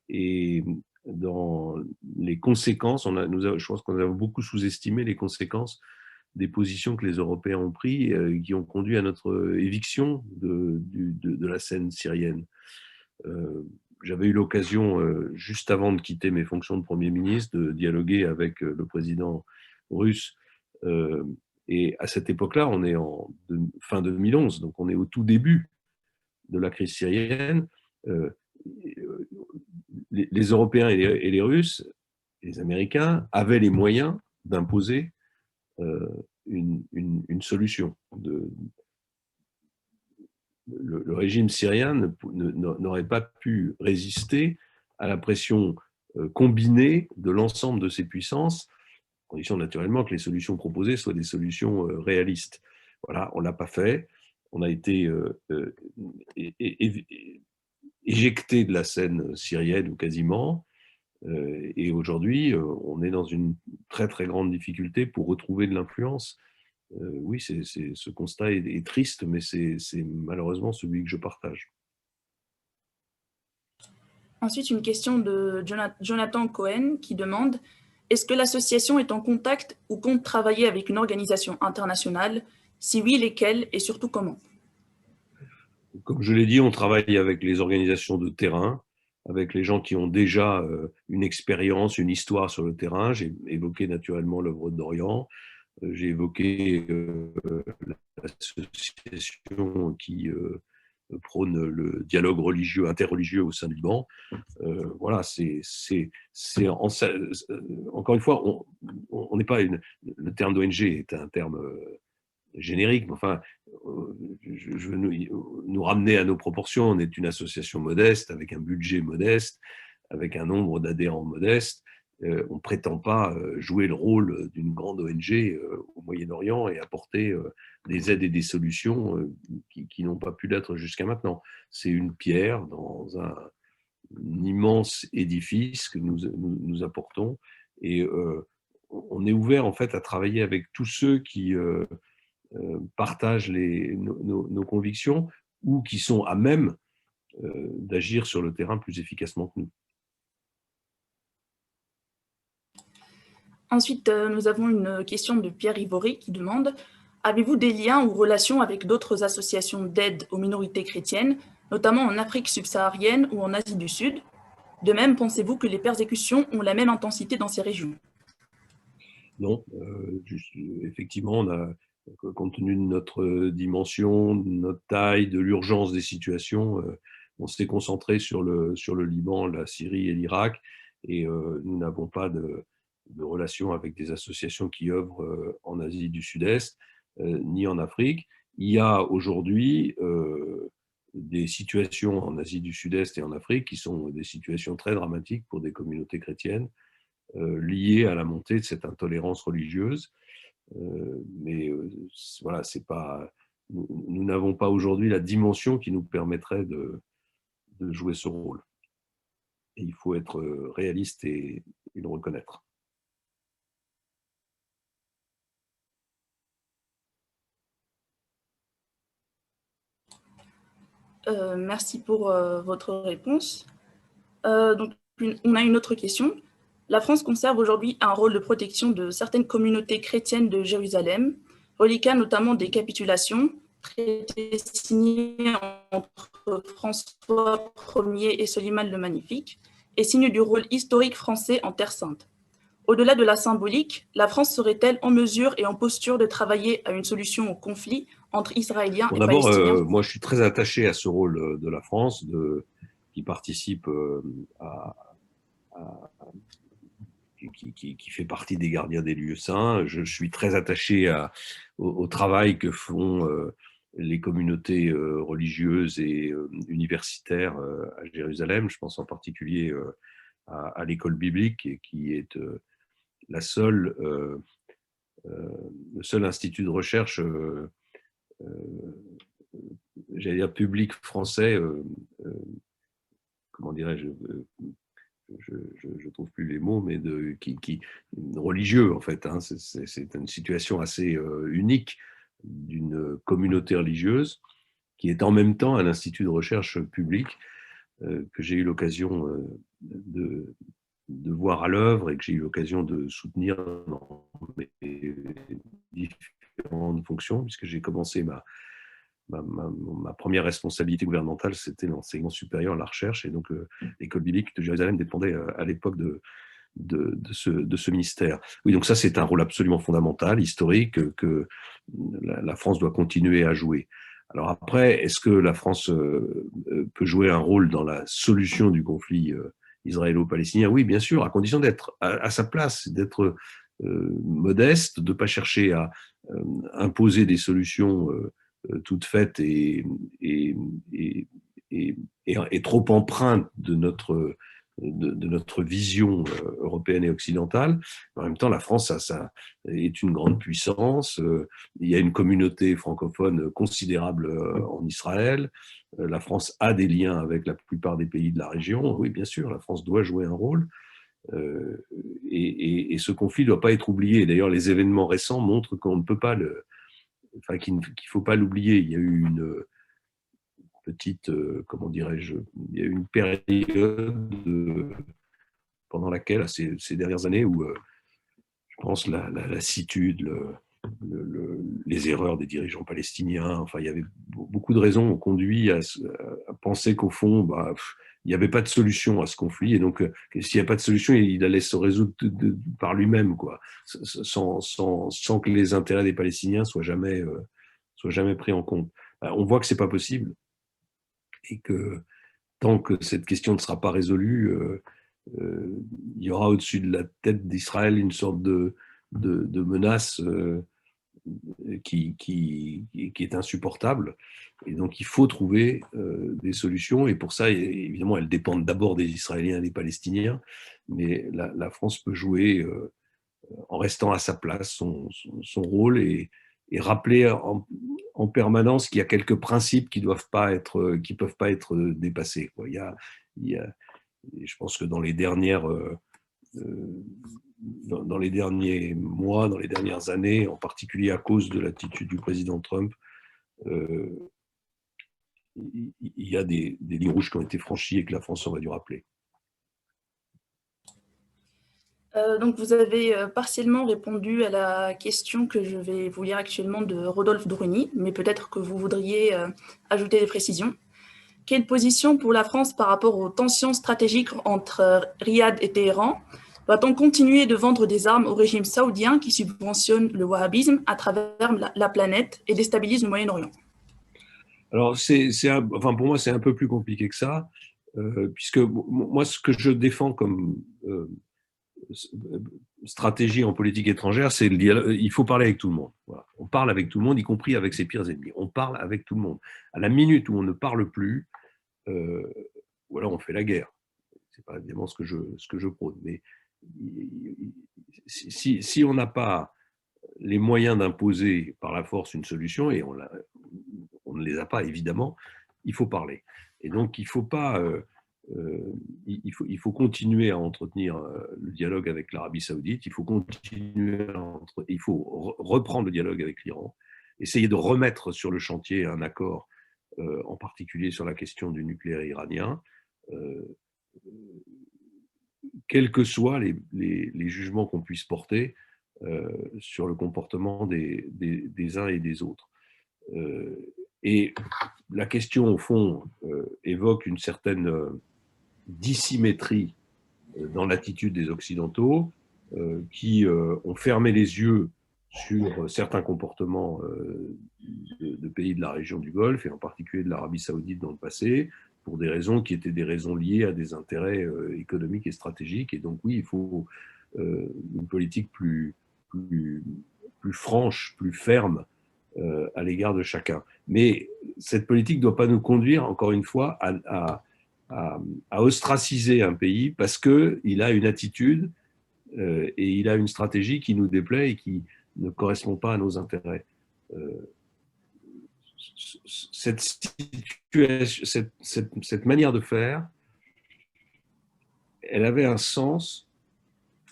et dans les conséquences. Je pense qu'on a beaucoup sous-estimé les conséquences des positions que les Européens ont prises qui ont conduit à notre éviction de la scène syrienne. j'avais eu l'occasion, juste avant de quitter mes fonctions de Premier ministre, de dialoguer avec le président russe. Et à cette époque-là, on est fin 2011, donc on est au tout début de la crise syrienne. Les Européens et les Russes, les Américains, avaient les moyens d'imposer une solution. Le régime syrien n'aurait pas pu résister à la pression combinée de l'ensemble de ces puissances, à condition naturellement que les solutions proposées soient des solutions réalistes. Voilà, on ne l'a pas fait. On a été éjecté de la scène syrienne, ou quasiment. Et aujourd'hui, on est dans une très très grande difficulté pour retrouver de l'influence. Oui, ce constat est triste, mais c'est malheureusement celui que je partage. Ensuite, une question de Jonathan Cohen qui demande « Est-ce que l'association est en contact ou compte travailler avec une organisation internationale? Si oui, lesquelles et surtout comment ?» Comme je l'ai dit, on travaille avec les organisations de terrain, avec les gens qui ont déjà une expérience, une histoire sur le terrain. J'ai évoqué naturellement l'œuvre d'Orient. J'ai évoqué l'association qui prône le dialogue religieux, interreligieux au sein du Liban. Voilà, encore une fois, on n'est pas le terme d'ONG est un terme générique, mais enfin, je veux nous ramener à nos proportions. On est une association modeste, avec un budget modeste, avec un nombre d'adhérents modeste. On ne prétend pas jouer le rôle d'une grande ONG au Moyen-Orient et apporter des aides et des solutions qui n'ont pas pu l'être jusqu'à maintenant. C'est une pierre dans un immense édifice que nous apportons, et on est ouvert en fait à travailler avec tous ceux qui partagent nos convictions ou qui sont à même d'agir sur le terrain plus efficacement que nous. Ensuite, nous avons une question de Pierre Ivory qui demande « Avez-vous des liens ou relations avec d'autres associations d'aide aux minorités chrétiennes, notamment en Afrique subsaharienne ou en Asie du Sud? De même, pensez-vous que les persécutions ont la même intensité dans ces régions ?» Non, effectivement, compte tenu de notre dimension, de notre taille, de l'urgence des situations, on s'est concentré sur le Liban, la Syrie et l'Irak, et nous n'avons pas de relations avec des associations qui œuvrent en Asie du Sud-Est, ni en Afrique. Il y a aujourd'hui des situations en Asie du Sud-Est et en Afrique qui sont des situations très dramatiques pour des communautés chrétiennes, liées à la montée de cette intolérance religieuse. Mais voilà, c'est pas, nous n'avons pas aujourd'hui la dimension qui nous permettrait de jouer ce rôle. Et il faut être réaliste et le reconnaître. Merci pour votre réponse. Donc, on a une autre question. La France conserve aujourd'hui un rôle de protection de certaines communautés chrétiennes de Jérusalem, reliquat notamment des capitulations, traités signés entre François Ier et Soliman le Magnifique, et signe du rôle historique français en Terre Sainte. Au-delà de la symbolique, la France serait-elle en mesure et en posture de travailler à une solution au conflit entre Israéliens et Palestiniens? D'abord, moi je suis très attaché à ce rôle de la France, qui participe qui fait partie des gardiens des lieux saints. Je suis très attaché au travail que font les communautés religieuses et universitaires à Jérusalem. Je pense en particulier à l'école biblique, qui est le seul institut de recherche j'allais dire public français, comment dirais-je, je trouve plus les mots, mais religieux en fait. Hein, c'est une situation assez unique d'une communauté religieuse qui est en même temps un institut de recherche public que j'ai eu l'occasion de voir à l'œuvre et que j'ai eu l'occasion de soutenir dans mes différentes fonctions, puisque j'ai commencé ma première responsabilité gouvernementale, c'était l'enseignement supérieur, la recherche, et donc l'école biblique de Jérusalem dépendait à l'époque de ce ministère. Oui, donc ça, c'est un rôle absolument fondamental, historique, que la France doit continuer à jouer. Alors après, est-ce que la France peut jouer un rôle dans la solution du conflit israélo-palestinien? Oui, bien sûr, à condition d'être à sa place, d'être modeste, de ne pas chercher à imposer des solutions toutes faites et, et trop empreintes de notre vision européenne et occidentale. En même temps, la France ça est une grande puissance. Il y a une communauté francophone considérable en Israël. La France a des liens avec la plupart des pays de la région. Oui, bien sûr, la France doit jouer un rôle. Et ce conflit ne doit pas être oublié. D'ailleurs, les événements récents montrent qu'on ne peut pas qu'il ne faut pas l'oublier. Il y a eu une petite, comment dirais-je, il y a eu une période pendant laquelle, ces dernières années, où je pense la lassitude, les erreurs des dirigeants palestiniens, enfin, il y avait beaucoup de raisons ont conduit à penser qu'au fond, il n'y avait pas de solution à ce conflit, et donc s'il n'y a pas de solution, il allait se résoudre par lui-même, quoi, sans que les intérêts des Palestiniens soient jamais pris en compte. On voit que c'est pas possible, et que tant que cette question ne sera pas résolue, il y aura au-dessus de la tête d'Israël une sorte de menace qui est insupportable. Et donc, il faut trouver des solutions. Et pour ça, évidemment, elles dépendent d'abord des Israéliens et des Palestiniens. Mais la France peut jouer, en restant à sa place, son rôle, et rappeler en permanence qu'il y a quelques principes qui peuvent pas être dépassés, quoi. Je pense que dans les derniers mois, dans les dernières années, en particulier à cause de l'attitude du président Trump, il y a des lignes rouges qui ont été franchies et que la France aurait dû rappeler. Donc, vous avez partiellement répondu à la question que je vais vous lire actuellement de Rodolphe Druni, mais peut-être que vous voudriez ajouter des précisions. Quelle position pour la France par rapport aux tensions stratégiques entre Riyad et Téhéran? Va-t-on continuer de vendre des armes au régime saoudien qui subventionne le wahhabisme à travers la planète et déstabilise le Moyen-Orient? Alors, pour moi, c'est un peu plus compliqué que ça, puisque moi, ce que je défends comme stratégie en politique étrangère, c'est il faut parler avec tout le monde. Voilà. On parle avec tout le monde, y compris avec ses pires ennemis. On parle avec tout le monde. À la minute où on ne parle plus, ou alors on fait la guerre. C'est pas évidemment ce que je prône. Mais si on n'a pas les moyens d'imposer par la force une solution, et on ne les a pas évidemment, il faut parler. Et donc il faut pas il faut continuer à entretenir le dialogue avec l'Arabie Saoudite, il faut reprendre le dialogue avec l'Iran, essayer de remettre sur le chantier un accord, en particulier sur la question du nucléaire iranien, quels que soient les jugements qu'on puisse porter sur le comportement des uns et des autres. Et la question, au fond, évoque une certaine dissymétrie dans l'attitude des Occidentaux, qui ont fermé les yeux sur certains comportements de pays de la région du Golfe, et en particulier de l'Arabie Saoudite dans le passé, pour des raisons qui étaient des raisons liées à des intérêts économiques et stratégiques. Et donc oui, il faut une politique plus franche, plus ferme à l'égard de chacun. Mais cette politique ne doit pas nous conduire, encore une fois, à ostraciser un pays parce qu'il a une attitude et il a une stratégie qui nous déplaît et qui ne correspond pas à nos intérêts. Cette manière de faire, elle avait un sens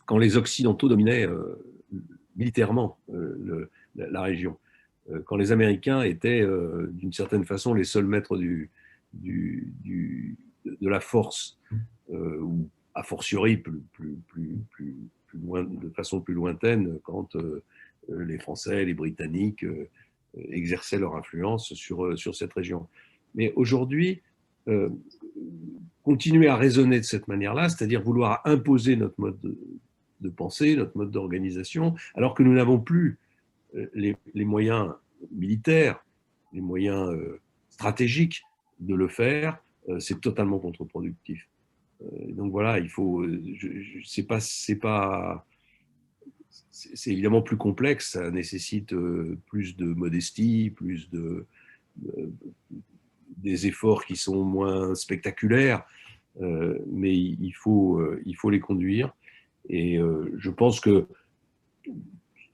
quand les Occidentaux dominaient militairement la région. Quand les Américains étaient d'une certaine façon les seuls maîtres de la force, ou a fortiori de façon plus lointaine quand les Français, les Britanniques exerçaient leur influence sur cette région. Mais aujourd'hui, continuer à raisonner de cette manière-là, c'est-à-dire vouloir imposer notre mode de pensée, notre mode d'organisation, alors que nous n'avons plus les moyens militaires, les moyens stratégiques de le faire, c'est totalement contre-productif. Donc voilà, il faut, c'est évidemment plus complexe, ça nécessite plus de modestie, des efforts qui sont moins spectaculaires, mais il faut les conduire. Et je pense que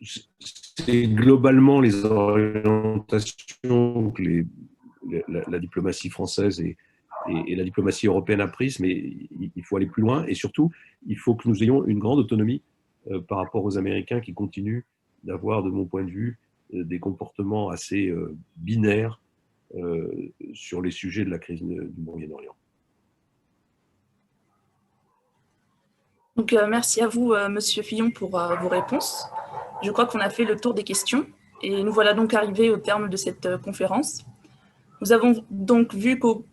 c'est globalement les orientations que la diplomatie française et la diplomatie européenne a prises, mais il faut aller plus loin. Et surtout, il faut que nous ayons une grande autonomie par rapport aux Américains qui continuent d'avoir, de mon point de vue, des comportements assez binaires sur les sujets de la crise du Moyen-Orient. Donc, merci à vous, Monsieur Fillon, pour vos réponses. Je crois qu'on a fait le tour des questions et nous voilà donc arrivés au terme de cette conférence. Nous avons donc vu qu'au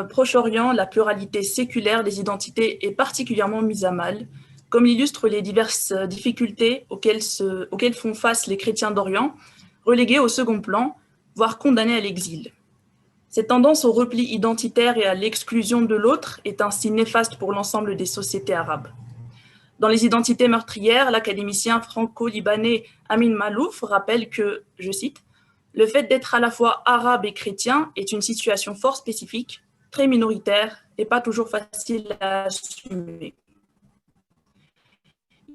Proche-Orient, la pluralité séculaire des identités est particulièrement mise à mal, comme l'illustrent les diverses difficultés auxquelles font face les chrétiens d'Orient, relégués au second plan, voire condamnés à l'exil. Cette tendance au repli identitaire et à l'exclusion de l'autre est ainsi néfaste pour l'ensemble des sociétés arabes. Dans les identités meurtrières, l'académicien franco-libanais Amin Malouf rappelle que, je cite, « Le fait d'être à la fois arabe et chrétien est une situation fort spécifique, très minoritaire et pas toujours facile à assumer. »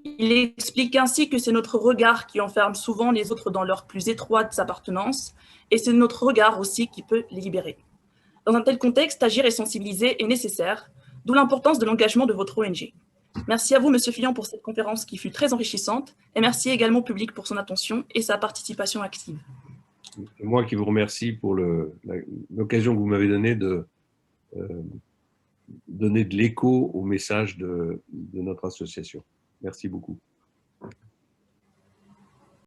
Il explique ainsi que c'est notre regard qui enferme souvent les autres dans leurs plus étroites appartenances, et c'est notre regard aussi qui peut les libérer. Dans un tel contexte, agir et sensibiliser est nécessaire, d'où l'importance de l'engagement de votre ONG. Merci à vous, Monsieur Fillon, pour cette conférence qui fut très enrichissante, et merci également au public pour son attention et sa participation active. C'est moi qui vous remercie pour l'occasion que vous m'avez donnée de donner de l'écho au message de notre association. Merci beaucoup.